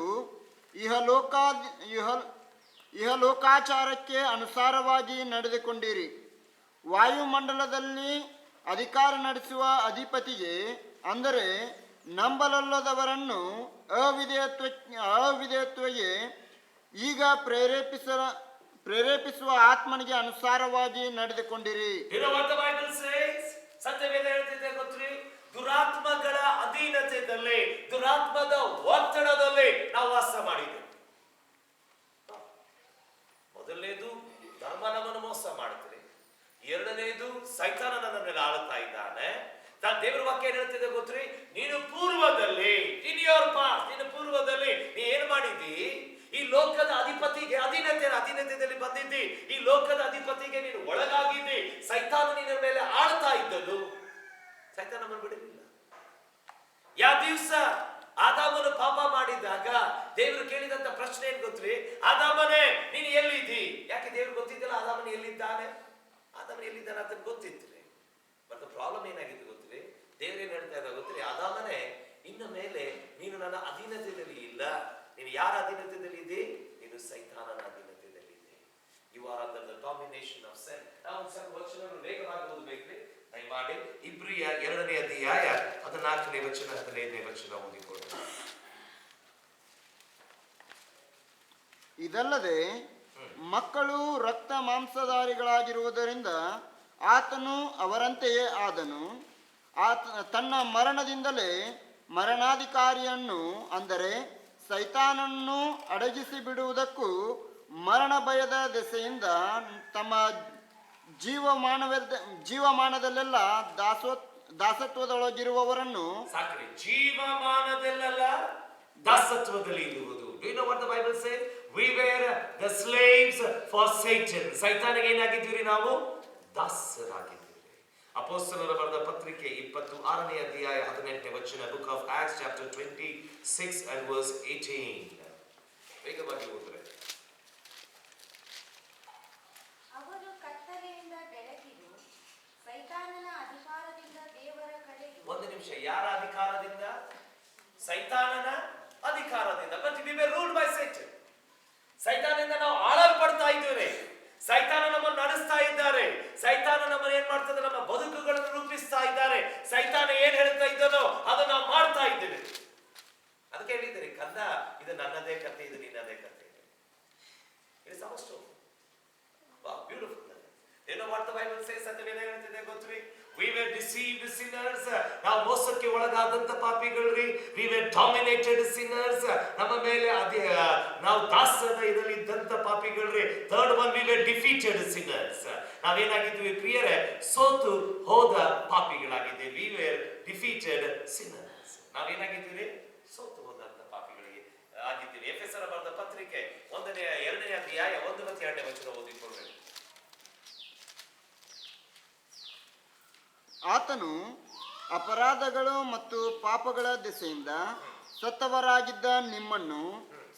Speaker 2: ಇಹಲೋಕಾಚಾರಕ್ಕೆ ಅನುಸಾರವಾಗಿ ನಡೆದುಕೊಂಡಿರಿ. ವಾಯುಮಂಡಲದಲ್ಲಿ ಅಧಿಕಾರ ನಡೆಸುವ ಅಧಿಪತಿಗೆ, ಅಂದರೆ ನಂಬಲಲ್ಲದವರನ್ನು ಅವಿಧೇಯತ್ವಕ್ಕೆ ಈಗ ಪ್ರೇರೇಪಿಸುವ ಆತ್ಮನಿಗೆ ಅನುಸಾರವಾಗಿ ನಡೆದುಕೊಂಡಿರಿ.
Speaker 1: ಸತ್ಯವೇದ ಹೇಳ್ತಿದ್ದೆ ಗೊತ್ತ್ರಿ? ದುರಾತ್ಮಗಳ ಅಧೀನತೆಯಲ್ಲಿ, ದುರಾತ್ಮದ ಒತ್ತಡದಲ್ಲಿ ನಾವು ವಾಸ ಮಾಡಿದ್ದೇವೆ. ಮೊದಲನೇದು ಧರ್ಮ ನಮ್ಮನ್ನು ಮೋಸ ಮಾಡ್ತೀರಿ. ಎರಡನೇದು ಸೈತಾನ ನನ್ನ ಮೇಲೆ ಆಳ್ತಾ ಇದ್ದಾನೆ. ದೇವರ ವಾಕ್ಯ ಏನ್ ಹೇಳ್ತಿದೆ ಗೊತ್ತ್ರಿ? ನೀನು ಪೂರ್ವದಲ್ಲಿ, ಇನ್ ಯೋರ್ ಪಾಸ್ಟ್, ನೀನು ಪೂರ್ವದಲ್ಲಿ ನೀ ಏನ್ ಮಾಡಿದ್ದಿ? ಈ ಲೋಕದ ಅಧಿಪತಿಗೆ ಅಧೀನತೆಯಲ್ಲಿ ಬಂದಿದ್ದಿ. ಈ ಲೋಕದ ಅಧಿಪತಿಗೆ ನೀನು ಒಳಗಾಗಿದ್ದಿ. ಸೈತಾನ ನಿನ್ನ ಮೇಲೆ ಆಳ್ತಾ ಇದ್ದನು. ಸೈತಾನ ನಮ್ಮನ್ನು ಬಿಡಲಿಲ್ಲ. ಯಾವ ದಿವಸ ಆದಾಮನು ಪಾಪ ಮಾಡಿದಾಗ ದೇವರು ಕೇಳಿದಂತ ಪ್ರಶ್ನೆ ಏನ್ ಗೊತ್ತ್ರಿ? ಆದಾಮನೇ ನೀನು ಎಲ್ಲಿದ್ದಿ? ಯಾಕೆ ದೇವ್ರು ಗೊತ್ತಿದ್ದಲ್ಲ ಆದಾಮನ ಎಲ್ಲಿದ್ದಾನೆ ಅಂತ ಗೊತ್ತಿತ್ರಿ. ಬಟ್ ಪ್ರಾಬ್ಲಮ್ ಏನಾಗಿತ್ತು ಗೊತ್ತ್ರಿ? ದೇವ್ರು ಏನ್ ಹೇಳ್ತಾ ಇದ್ದ ಗೊತ್ತ್ರಿ? ಆದಾಮನೇ, ಇನ್ನ ಮೇಲೆ ನೀನು ನನ್ನ ಅಧೀನತೆಯಲ್ಲಿ ಇಲ್ಲ. ನೀನು ಯಾರ ಅಧೀನತೆಯಲ್ಲಿ ಇದೆ? ನೀನು ಸೈತಾನನ ಅಧೀನತೆಯಲ್ಲಿ ಇದೆ. You are under the domination of sin. ನಾವು ಸ್ವಲ್ಪ ವಚನಗಳು ವೇಗವಾಗಿ ಓದಬೇಕ್ರಿ. ದಯಮಾಡಿ ಇಬ್ರಿಯ 2ನೇ ಅಧ್ಯಾಯ 14ನೇ ವಚನ 15ನೇ ವಚನ ಓದಿಕೊಳ್ಳಿ.
Speaker 2: ಇದಲ್ಲದೆ ಮಕ್ಕಳು ರಕ್ತ ಮಾಂಸಧಾರಿಗಳಾಗಿರುವುದರಿಂದ ಆತನು ಅವರಂತೆಯೇ ಆದನು. ತನ್ನ ಮರಣದಿಂದಲೇ ಮರಣಾಧಿಕಾರಿಯನ್ನು, ಅಂದರೆ ಸೈತಾನನ್ನು ಅಡಗಿಸಿ ಬಿಡುವುದಕ್ಕೂ ಮರಣ ಭಯದ ದೆಸೆಯಿಂದ ತಮ್ಮ ಜೀವಮಾನದಲ್ಲೆಲ್ಲ ದಾಸತ್ವದೊಳಗಿರುವವರನ್ನು
Speaker 1: ಸಾಕ್ರಿ. ಜೀವಮಾನದಲ್ಲೆಲ್ಲ ದಾಸತ್ವದಲ್ಲಿ ಇರುವುದು. Do you know what the Bible says? We were the slaves for Satan. ಸೈತಾನಿಗೆ ಏನಾಗಿದ್ದೀರಿ? ನಾವು ದಾಸರಾಗಿದ್ದೀರಿ. ಅಪೊಸ್ತಲರ ಬರೆದ ಪತ್ರಿಕೆ 26ನೇ ಅಧ್ಯಾಯ 18ನೇ ವಚನ, book of acts chapter 26 and verse 18. ವೇಗವಾಗಿ ಓದಿದ್ರೆ.
Speaker 3: ಅವರು ಕತ್ತಲೆಯಿಂದ ಬೆಳಕಿಗೂ ಸೈತಾನನ ಅಧಿಕಾರದಿಂದ ದೇವರ ಕಡೆಗೂ. ಒಂದು
Speaker 1: ನಿಮಿಷ, ಯಾರ ಅಧಿಕಾರದಿಂದ? ಸೈತಾನನ ಅಧಿಕಾರದಿಂದ. But we were ruled by Satan. ಸೈತಾನದಿಂದ ನಾವು ಆಳಲ್ಪಡ್ತಾ ಇದ್ದೇವೆ. ಸೈತಾನ ನಮ್ಮನ್ನು ನಡೆಸ್ತಾ ಇದ್ದಾರೆ. ಸೈತಾನ ನಮ್ಮನ್ನು ಏನ್ ಮಾಡ್ತದೆ? ನಮ್ಮ ಬದುಕುಗಳನ್ನು ರೂಪಿಸ್ತಾ ಇದ್ದಾರೆ. ಸೈತಾನ ಏನ್ ಹೇಳ್ತಾ ಇದ್ದನೋ ಅದನ್ನ ನಾವು ಮಾಡ್ತಾ ಇದ್ದೇವೆ. ಅದಕ್ಕೆ ಹೇಳಿದ್ದೀರಿ, ಕಂದ ಇದು ನನ್ನದೇ ಕಥೆ, ಇದು ನಿನ್ನದೇ ಕಥೆ. It's hour story. Wow, beautiful. You know what the Bible says? ಅಂತ ಏನು ಹೇಳ್ತಿದೆ ಗೊತ್ತ್ರಿ? We were deceived sinners. ನಾವು ಮೋಸಕ್ಕೆ ಒಳಗಾದಂತ ಪಾಪಿಗಳ್ರಿ. We were dominated sinners. ನಮ್ಮ ಮೇಲೆ ನಾವು ದಾಸದ ಇದರಲ್ಲಿ ಇದ್ದಂತ ಪಾಪಿಗಳ್ರಿ. Third one, we were defeated sinners. ನಾವೇನಾಗಿದ್ವಿ ಪ್ರಿಯರೇ? ಸೋತು ಹೋದ ಪಾಪಿಗಳಾಗಿದ್ದೇವೆ. We were defeated sinners. ನಾವೇನಾಗಿದ್ದೀವಿ? ಸೋತು ಹೋದಂತ ಪಾಪಿಗಳಿಗೆ ಆಗಿದ್ದೀವಿ. ಎಫೆಸರ ಬರೆದ ಪತ್ರಿಕೆ 2ನೇ ಅಧ್ಯಾಯ 1 ಮತ್ತು 2ನೇ ವಚನ ಓದಿಕೊಳ್ಳಿ.
Speaker 2: ಆತನು ಅಪರಾಧಗಳು ಮತ್ತು ಪಾಪಗಳ ದೆಸೆಯಿಂದ ಸತ್ತವರಾಗಿದ್ದ ನಿಮ್ಮನ್ನು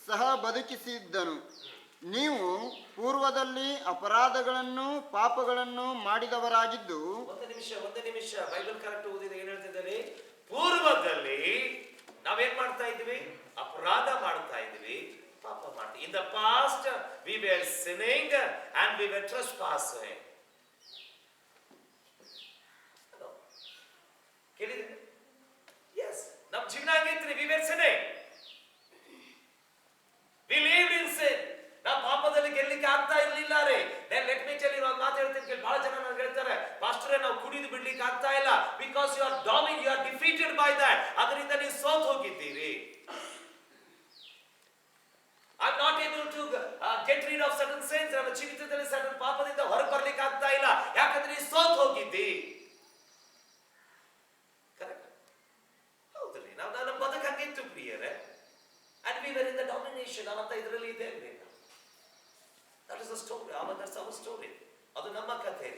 Speaker 2: ಸಹ ಬದುಕಿಸಿದ್ದನು. ನೀವು ಪೂರ್ವದಲ್ಲಿ ಅಪರಾಧಗಳನ್ನು ಪಾಪಗಳನ್ನು ಮಾಡಿದವರಾಗಿದ್ದು.
Speaker 1: ಒಂದು ನಿಮಿಷ ಬೈಬಲ್ ಕರೆಕ್ಟ್ ಓದಿದ್ರೆ ಏನ್ ಹೇಳ್ತಿದ್ದಾರೆ? ಪೂರ್ವದಲ್ಲಿ ನಾವೇನ್ ಮಾಡ್ತಾ ಇದ್ವಿ? ಅಪರಾಧ ಮಾಡ್ತಾ ಇದ್ವಿ, ಪಾಪ ಮಾಡ್ತೀವಿ. In the past we were sinning and we were trespassing. ಕೇಳಿದ್ರೆ ಎಸ್, ನಮ್ಮ ಜೀವನ ಆಗಿತ್ತು. we were sinning, we lived in sin. ನಾವು ಪಾಪದಲ್ಲಿ ಗೆಲ್ಲಿಕ್ಕೆ ಆಗ್ತಾ ಇರ್ಲಿಲ್ಲ ರೀ. ಲೆಟ್ ಮೀ ಟೆಲ್ ಯು, ಒಂದು ಮಾತು ಹೇಳ್ತೀನಿ ಕೇಳಿ. ಬಹಳ ಜನ ನನಗೆ ಹೇಳ್ತಾರೆ, ಪಾಸ್ಟರೇ ನಾವು ಕುಡಿದು ಬಿಡ್ಲಿಕ್ಕೆ ಆಗ್ತಾ ಇಲ್ಲ. Because you are defeated by that. ಅದರಿಂದ ನೀವು ಸೋತ್ ಹೋಗಿದ್ದೀರಿ. I am not able to get rid of certain sins. ನನ್ನ ಜೀವಿತದಲ್ಲಿ ಸರ್ಟನ್ ಪಾಪದಿಂದ ಹೊರಗೆ ಬರ್ಲಿಕ್ಕೆ ಆಗ್ತಾ ಇಲ್ಲ. ಯಾಕಂದ್ರೆ ನೀವು ಸೋತ್ ಹೋಗಿದ್ದಿ. ನಾವು ನಮ್ಮ ಬದುಕು ಹಂಗಿತ್ತು ಪ್ರಿಯರೇ. and we were in the domination. ನಾವಂತ ಇದರಲ್ಲಿ ಇದ್ದೇವೆ. that is the story. that's our story. ಅದು ನಮ್ಮ ಕಥೆ.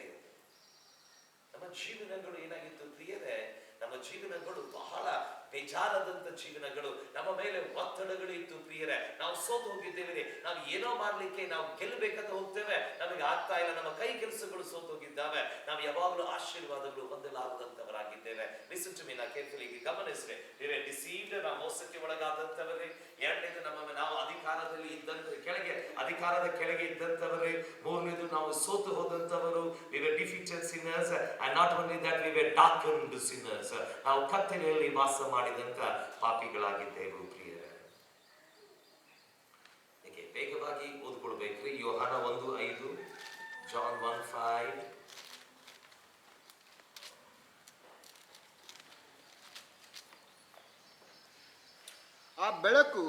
Speaker 1: ನಮ್ಮ ಜೀವನಗಳು ಏನಾಗಿತ್ತು ಪ್ರಿಯರೇ? ನಮ್ಮ ಜೀವನಗಳು ಬಹಳ ಬೇಜಾರಾದಂತ ಜೀವನಗಳು. ನಮ್ಮ ಮೇಲೆ ಒತ್ತಡಗಳು ಇತ್ತು ಪ್ರಿಯರೇ. ನಾವು ಸೋತು ಹೋಗಿದ್ದೇವೆ. ನಾವು ಏನೋ ಮಾಡ್ಲಿಕ್ಕೆ ನಾವು ಗೆಲ್ಲಬೇಕಂತ ಹೋಗ್ತೇವೆ, ನಮಗೆ ಆಗ್ತಾ ಇಲ್ಲ. ನಮ್ಮ ಕೈ ಕೆಲಸಗಳು ಸೋತು ಹೋಗಿದ್ದಾವೆ. ನಾವು ಯಾವಾಗಲೂ ಆಶೀರ್ವಾದಗಳು ಹೊಂದಲಾಗದಂತವರಾಗಿದ್ದೇವೆ. ಲಿಸನ್ ಟು ಮೀ, ನಾ ಕೇರ್ಫುಲಿ ಗಮನಿಸ್ರಿ. we were deceived, ನಾವು ಮೋಸಕ್ಕೆ ಒಳಗಾದಂತವರೇ. ಎರಡನೇದು, ನಾವು ಅಧಿಕಾರದ ಕೆಳಗೆ ಇದ್ದಂತವರೇ. ಮೂರನೇದು, ನಾವು ಸೋತು ಹೋದಂತವರು. we were defeated sinners, and not only that, we were darkened sinners. ನಾವು ಕತ್ತಲೆಯಲ್ಲಿ ವಾಸ ಮಾಡಿದಂತ ಪಾಪಿಗಳಾಗಿದ್ದೆವು ಪ್ರಿಯರೇ. ವೇಗವಾಗಿ ಓದ್ಕೊಳ್ಬೇಕ್ರಿ. ಯೋಹಾನ 1:5, ಜಾನ್ 1:5.
Speaker 2: ಆ ಬೆಳಕು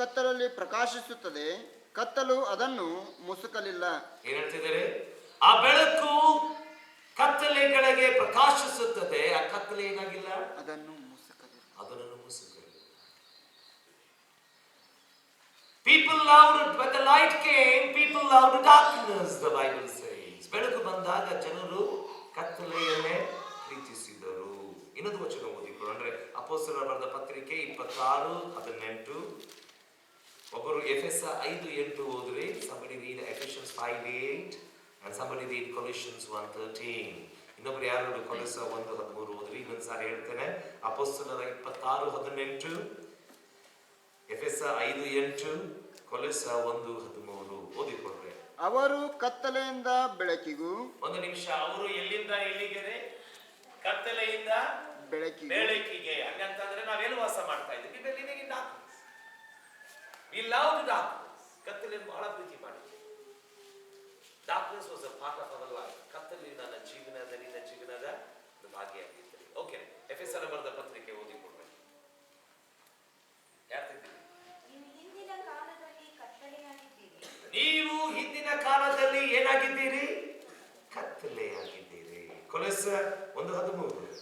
Speaker 2: ಕತ್ತಲಲ್ಲಿ ಪ್ರಕಾಶಿಸುತ್ತದೆ, ಕತ್ತಲು ಅದನ್ನು ಮುಸುಕಲಿಲ್ಲ.
Speaker 1: ಏನ್ ಹೇಳ್ತಿದ್ದಾರೆ? ಆ ಬೆಳಕು ಕಣ್ಣಿಗಳಿಗೆ ಪ್ರಕಾಶಿಸುತ್ತದೆ, ಆ ಕತ್ತಲೆ ಏನಾಗಿಲ್ಲ,
Speaker 2: ಅದನ್ನು ಮುಸುಕದಿರು.
Speaker 1: ಅದನ್ನು ಮುಸುಕಲಿಲ್ಲ. People loved when the light came, people loved darkness, the Bible says. ಬೆಳಕು ಬಂದಾಗ ಜನರು ಕತ್ತಲೆಯನ್ನೇ ಪ್ರೀತಿಸಿದರು. ಇನ್ನೊಂದು ವಚನ ಓದಿಕೊಳ್ಳೋಣ. ಅಪೊಸ್ತಲರ ಬರೆದ ಪತ್ರಿಕೆ 26:18. ಒಬ್ಬರು ಎಫೆಸ 5:8 ಓದ್ರಿ. Somebody read Ephesians 5:8 and somebody read Colossians 1:13. ಇನ್ನೊಬ್ರು ಯಾರು ಕೊಲೊಸ 1:13 ಓದ್ರಿ. ಇನ್ನೊಂದು ಸಾರಿ ಹೇಳ್ತೇನೆ. ಅಪೊಸ್ತಲರ 26:18, ಎಫೆಸ 5:8, ಕೊಲೊಸ 1:13 ಓದಿಕೊಳ್ಳ್ರಿ.
Speaker 2: ಅವರು ಕತ್ತಲೆಯಿಂದ ಬೆಳಕಿಗೂ,
Speaker 1: ಒಂದು ನಿಮಿಷ, ಅವರು ಎಲ್ಲಿಂದ ಎಲ್ಲಿಗೆ? ಕತ್ತಲೆಯಿಂದ ಬೆಳಕಿಗೆ. ಹಂಗಂತಂದ್ರೆ ನಾವೆಲ್ಲಿ ವಾಸ ಮಾಡ್ತಾ ಇದ್ದೀವಿ? We living in darkness. We loved darkness. ಕತ್ತಲೆಯನ್ನು ಬಹಳ ಪ್ರೀತಿ ಮಾಡಿದ್ವಿ. Darkness was a part of our life. ಕತ್ತಲೆ ನನ್ನ ಜೀವನದ ಒಂದು ಭಾಗಿಯಾಗಿತ್ತು. ಓಕೆ, ಎಫೆಸರ ಬರೆದ ಪತ್ರಿಕೆ ಓದಿಕೊಳ್ಳಿ. ನೀವು ಹಿಂದಿನ ಕಾಲದಲ್ಲಿ ಏನಾಗಿದ್ದೀರಿ? ಕತ್ತಲೆಯಾಗಿದ್ದೀರಿ. ಕೊಲೊಸ 1:13.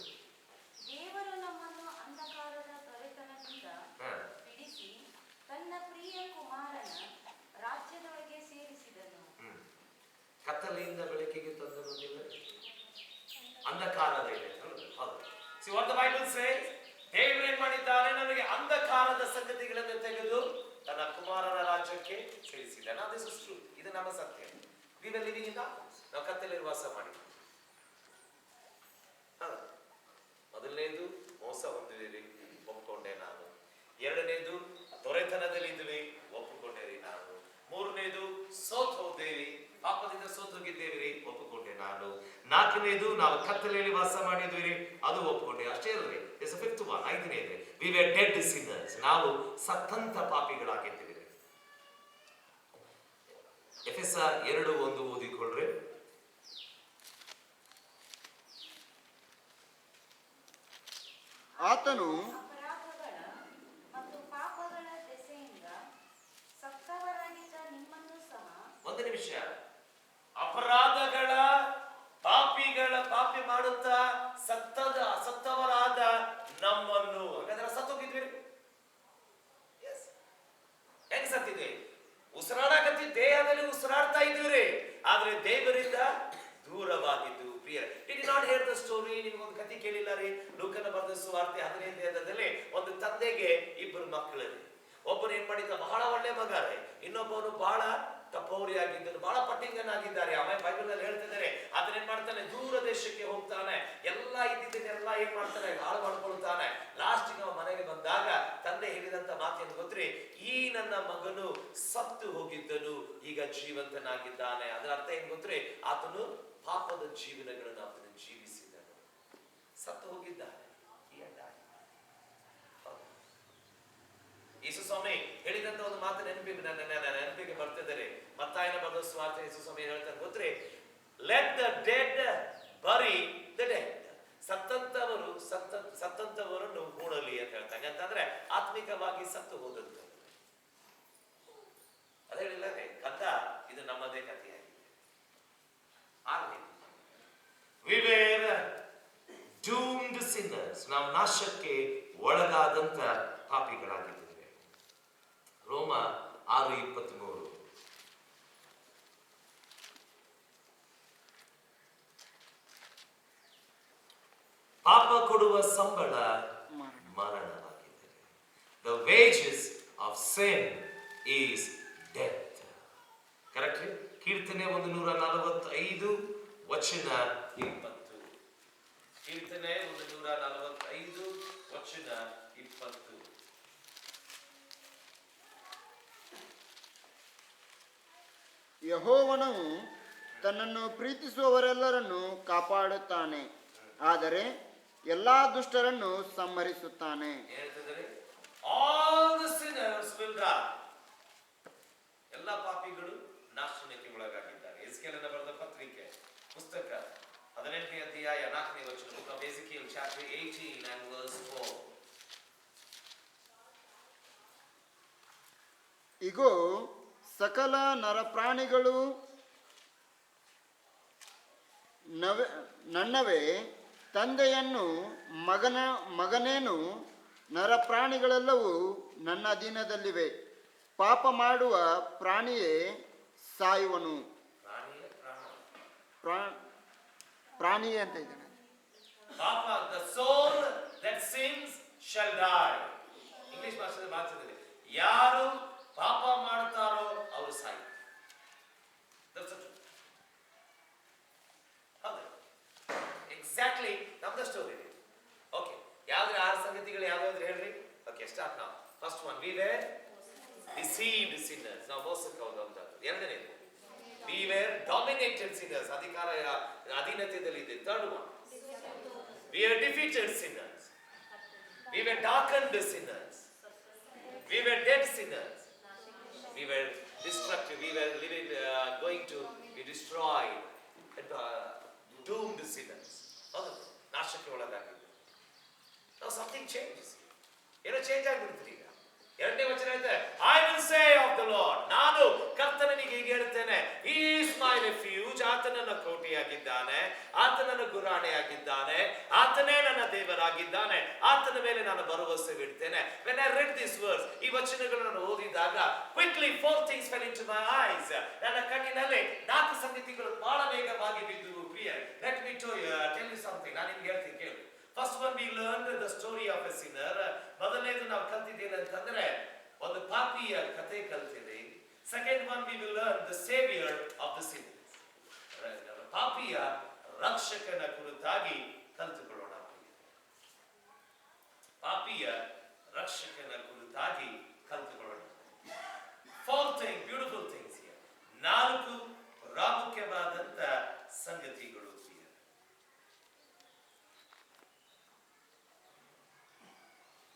Speaker 3: ದೇವರು ನಮ್ಮನ್ನು ಅಂಧಕಾರದ ದೊರೆತನದಿಂದ ಬಿಡಿಸಿ ತನ್ನ ಪ್ರಿಯ ಕುಮಾರನ ರಾಜ್ಯದೊಳಗೆ ಸೇರಿಸಿದನು.
Speaker 1: ಕತ್ತಲೆಯಿಂದ ಬೆಳಕಿಗೆ ತಂದಿರುವುದಿಲ್ಲ, ಅಂಧಕಾರದ ಇದೆ. See what the Bible says? ದೇವರು ಏನ್ ಮಾಡಿದ್ದಾನೆ? ನಮಗೆ ಅಂಧಕಾರದ ಸಂಗತಿಗಳನ್ನು ತೆಗೆದು ತನ್ನ ಕುಮಾರನ ರಾಜ್ಯಕ್ಕೆ ಸೇರಿಸಿದ್ದಾನೆ. Now this is true. ಇದು ನಮ್ಮ ಸತ್ಯ. We were living in darkness. ನಾವು ಕತ್ತಲೆಯಲ್ಲಿ ವಾಸ ಮಾಡಿದ್ವಿ. ಮೊದಲನೇದು ಮೋಸ ಹೊಂದಿದ್ದೀರಿ, ಒಪ್ಪಿಕೊಂಡೆ ನಾನು. ಎರಡನೇದು ದೊರೆತನದಲ್ಲಿ ಇದ್ವಿ, ಒಪ್ಪಿಕೊಂಡೇರಿ ನಾನು. ಮೂರನೇದು ಸೋತ್ ಹೋದೇವಿ, ಪಾಪದಿಂದ ಸೋತೋಗಿದ್ದೇವೆ, ಒಪ್ಪಿಕೊಂಡೆ ನಾನು. ನಾಲ್ಕನೇದು ನಾವು ಕತ್ತಲೆಯಲ್ಲಿ ವಾಸ ಮಾಡಿದ್ವಿ, ಅದು ಒಪ್ಪಿಕೊಂಡೆ. ಅಷ್ಟೇ ಅಲ್ರಿ. It's fifth one. ಐದನೇದು ವಿ ವೇರ್ ಡೆಡ್ ಸಿನ್ನರ್ಸ್, ನಾವು ಸತ್ತಂತ ಪಾಪಿಗಳಾಗಿದ್ದೀವಿ. ಎಫೆಸ 2:1 ಓದಿಕೊಳ್ಳ್ರಿ.
Speaker 2: ಆತನು
Speaker 3: ಅಪರಾಧಗಳ ಮತ್ತು ಪಾಪಗಳ ದೆಸೆಯಿಂದ ಸತ್ತವರಾಗಿದ್ದ ನಿಮ್ಮನ್ನು ಸಹ.
Speaker 1: ಒಂದು ನಿಮಿಷ. ಅಪರಾಧಗಳ ಪಾಪಿ ಮಾಡುತ್ತಾ ಸತ್ತವರಾದ ನಮ್ಮನ್ನು, ಹಾಗಾದ್ರೆ ಸತ್ತೋಗಿದ್ವಿ. ಹೆಂಗ್ ಸತ್ತಿದೆ? ಉಸಿರಾಡಕತ್ತಿ ದೇಹದಲ್ಲಿ ಉಸಿರಾಡ್ತಾ ಇದ್ವಿ, ಆದ್ರೆ ದೇವರಿಂದ ದೂರವಾಗಿದ್ದು. ಪ್ರಿಯರೇ, did you not hear the story? ನಿಮ್ಗೊಂದು ಕಥೆ ಕೇಳಿಲ್ಲ ರೀ? ಲೂಕನ ಬರೆದ ಸುವಾರ್ತೆ 15ನೇ ಅಧ್ಯಾಯದಲ್ಲಿ ಒಂದು ತಂದೆಗೆ ಇಬ್ಬರು ಮಕ್ಕಳಿದೆ. ಒಬ್ಬರು ಏನ್ ಮಾಡಿದ್ದ? ಬಹಳ ಒಳ್ಳೆ ಮಗ ರೀ. ಇನ್ನೊಬ್ಬನು ಬಹಳ ಟಪೋರಿಯಾಗಿದ್ದನು, ಬಹಳ ಪಟ್ಟಿಂಗನಾಗಿದ್ದಾರೆ. ಆಮೇಲೆ ಬೈಬಲ್ ನಲ್ಲಿ ಹೇಳ್ತಿದ್ದಾರೆ, ಅದನ್ನ ಏನ್ ಮಾಡ್ತಾನೆ? ದೂರ ದೇಶಕ್ಕೆ ಹೋಗ್ತಾನೆ. ಎಲ್ಲ ಇದ್ದಿದ್ದನ್ನೆಲ್ಲ ಏನ್ ಮಾಡ್ತಾನೆ? ಹಾಳು ಮಾಡ್ಕೊಳ್ತಾನೆ. ಲಾಸ್ಟಿಗೆ ಅವನ ಮನೆಗೆ ಬಂದಾಗ ತಂದೆ ಹೇಳಿದಂತ ಮಾತೇನು ಗೊತ್ತ್ರಿ? ಈ ನನ್ನ ಮಗನು ಸತ್ತು ಹೋಗಿದ್ದನು, ಈಗ ಜೀವಂತನಾಗಿದ್ದಾನೆ. ಅದರ ಅರ್ಥ ಏನ್ ಗೊತ್ತ್ರಿ? ಆತನು ಪಾಪದ ಜೀವನಗಳನ್ನು ಆತನು ಜೀವಿಸಿದನು, ಸತ್ತು ಹೋಗಿದ್ದಾನೆ. ಯೇಸು ಸ್ವಾಮಿ ಹೇಳಿದಂತ ಒಂದು ಮಾತು ನೆನಪಿಗೆ ಬರ್ತಿದ್ದಾರೆ. ಮತ್ತಾಯನ ಬರೆದ ಸುವಾರ್ತೆ ಯೇಸು ಸ್ವಾಮಿ ಹೇಳ್ತಾರೆ ಗೊತ್ತ್ರಿ? ಲೆಟ್ ದ ಡೆಡ್ ಬರಿ ದ ಡೆಡ್. ಸತ್ತಂತವರನ್ನು ಹೂಣಲಿ ಅಂತ ಹೇಳ್ತಾರೆ. ಅಂತಂದ್ರೆ ಆತ್ಮಿಕವಾಗಿ ಸತ್ತು ಹೋದಂತ. ಅದೇ ಹೇಳಿಲ್ಲ ಕಥ, ಇದು ನಮ್ಮದೇ ಕಥೆಯಾಗಿದೆ. We were doomed sinners. ನಾವು ನಾಶಕ್ಕೆ ಒಳಗಾದಂತ ಪಾಪಿಗಳಾಗಿದ್ದೇವೆ. ರೋಮ 6:23. ಪಾಪ ಕೊಡುವ ಸಂಬಳ ಮರಣವಾಗಿದೆ. The wages of sin is death. Correct ರೀ? ಕೀರ್ತನೆ 145 ವಚನ 20. ಕೀರ್ತನೆ 145 ವಚನ 20.
Speaker 2: ಯೆಹೋವನು ತನ್ನನ್ನು ಪ್ರೀತಿಸುವವರೆಲ್ಲರನ್ನು ಕಾಪಾಡುತ್ತಾನೆ, ಆದರೆ ಎಲ್ಲಾ ದುಷ್ಟರನ್ನು ಸಂಹರಿಸುತ್ತಾನೆ.
Speaker 1: All the sinners will die. ಎಲ್ಲ ಪಾಪಿಗಳು ನಾಶನಕ್ಕೆ ಒಳಗಾಗಿದ್ದಾರೆ. ಎಸ್ಕೇಲನ ಬರೆದ ಪತ್ರಿಕೆ ಪುಸ್ತಕ 18ನೇ ಅಧ್ಯಾಯ 4ನೇ ವಚನ. Book of Ezekiel chapter 18 and verse 4.
Speaker 2: ಇಗೋ, ಸಕಲ ನರಪ್ರಾಣಿಗಳು ನನ್ನವೇ ತಂದೆಯನ್ನು ಮಗನೇನು ನರಪ್ರಾಣಿಗಳೆಲ್ಲವೂ ನನ್ನ ಅಧೀನದಲ್ಲಿವೆ. ಪಾಪ ಮಾಡುವ ಪ್ರಾಣಿಯೇ ಸಾಯುವನು. ಪ್ರಾಣಿಯೇ ಅಂತ ಇದ್ದಾನೆ.
Speaker 1: ಪಾಪ, the soul that sins shall die. English ಭಾಷೆಯಲ್ಲಿ ಮಾತಾಡಿದೆ, ಯಾರು ಪಾಪ ಮಾಡ್ತಾರೋ ಅವರು ಸಾಯಿ. ಎಕ್ಸಾಕ್ಟ್ಲಿ ನಮ್ದ ಸ್ಟೋರಿ. ಓಕೆ, ಯಾವ್ದ್ರ 6 ಸಂಗತಿಗಳು ಯಾವ್ದಾದ್ರು ಹೇಳ್ರಿ. ಓಕೆ, ಸ್ಟಾರ್ಟ್ ನಾವು. First one, we were deceived sinners. ನಾವು ಮೋಸಕ್ಕೆ ಹೋದಂತ. ಎರಡನೇದು, we were dominated sinners. ಅಧಿಕಾರ ಅಧೀನತೆಯಲ್ಲಿ ಇದೆ. Third one, we were defeated sinners. We were darkened sinners. We were dead sinners. We were destructive. We were living, going to be destroyed. And, doomed sinners. ಹೌದು, ನಾಶಕ್ಕೆ ಒಳಗಾಗಿದ್ದು. Now something changes. ಏನೋ ಚೇಂಜ್ ಆಗಿಬಿಡ್ತೀರಿ. ಈಗ ಎರಡನೇ ವಚನ ಇದೆ, I will say of the Lord. ನಾನು ಕರ್ತನಿಗೆ ಹೀಗೆ ಹೇಳ್ತೇನೆ, He is my refuge. ಆತ ನನ್ನ ಕೋಟೆಯಾಗಿದ್ದಾನೆ, ಆತ ನನ್ನ ಗುರಾಣೆಯಾಗಿದ್ದಾನೆ, ಆತನೇ ನನ್ನ ದೇವರಾಗಿದ್ದಾನೆ, ಆತನ ಮೇಲೆ ನಾನು ಭರವಸೆವಿಡ್ತೇನೆ. When I read these words, ಈ ವಚನಗಳನ್ನು ಓದಿದಾಗ quickly 4 things fell into my eyes. ನನ್ನ ಕಣ್ಣಿನಲ್ಲಿ 4 ಸಂಗತಿಗಳು ಬಹಳ ವೇಗವಾಗಿ ಬಿದ್ದುವು. ಪ್ರಿಯರೇ, let me tell you something. ನಾನು ನಿಮ್ಗೆ ಹೇಳ್ತೀನಿ ಕೇಳಿ. First one, we learned the story of a sinner. ಮೊದಲನೇದು ನಾವು ಕಲ್ತಿದ್ದೇನೆ ಅಂತಂದ್ರೆ ಒಂದು ಪಾಪಿಯ ಕಥೆ ಕಲ್ತಿದೆ. Second one, we will learn the savior of the sinners. ಪಾಪಿಯ ರಕ್ಷಕನ ಕುರಿತಾಗಿ ಕಲಿತುಕೊಳ್ಳೋಣ. ಪಾಪಿಯ ರಕ್ಷಕನ ಕುರಿತಾಗಿ ಕಲಿತುಕೊಳ್ಳೋಣ. Four things, beautiful things here. 4 ಪ್ರಾಮುಖ್ಯವಾದಂತ ಸಂಗತಿಗಳು.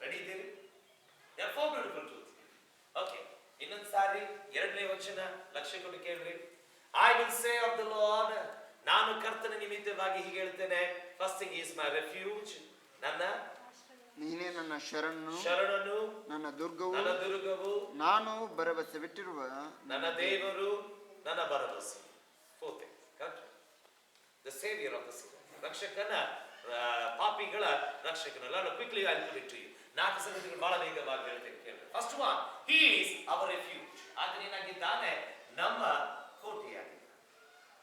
Speaker 1: ರೆಡಿ ಇದ್ದೀರಿ? There are 4 beautiful truths. Okay, ಇನ್ನೊಂದು ಸಾರಿ ಎರಡನೇ ವಚನ ಲಕ್ಷ್ಯ ಕೊಟ್ಟು ಕೇಳ್ರಿ. I will say of the Lord. ನಾನು ಕರ್ತನ ನಿಮಿತ್ತವಾಗಿ ಹೀಗೆ ಹೇಳ್ತೇನೆ. First thing is my refuge.
Speaker 2: ನೀನೇ ನನ್ನ
Speaker 1: ಶರಣನು,
Speaker 2: ನನ್ನ ದುರ್ಗವು, ನಾನು ಭರವಸೆವಿಟ್ಟಿರುವ
Speaker 1: ನನ್ನ ದೇವರು, ನನ್ನ ಭರವಸೆ. 4 things. Correct? The savior of the sinner. ರಕ್ಷಕನ ಪಾಪಿಗಳ ರಕ್ಷಕನಲ್ಲ. Quickly I will put it to you. 4 ಸಂಗತಿಗಳು ಬಹಳ ವೇಗವಾಗಿ ಹೇಳ್ತೇನೆ ಕೇಳಿ. First one, he is our refuge. ಆತನೇನಾಗಿದ್ದಾನೆ? ನಮ್ಮ ಕೋಟೆಯಾಗಿದ್ದಾನೆ,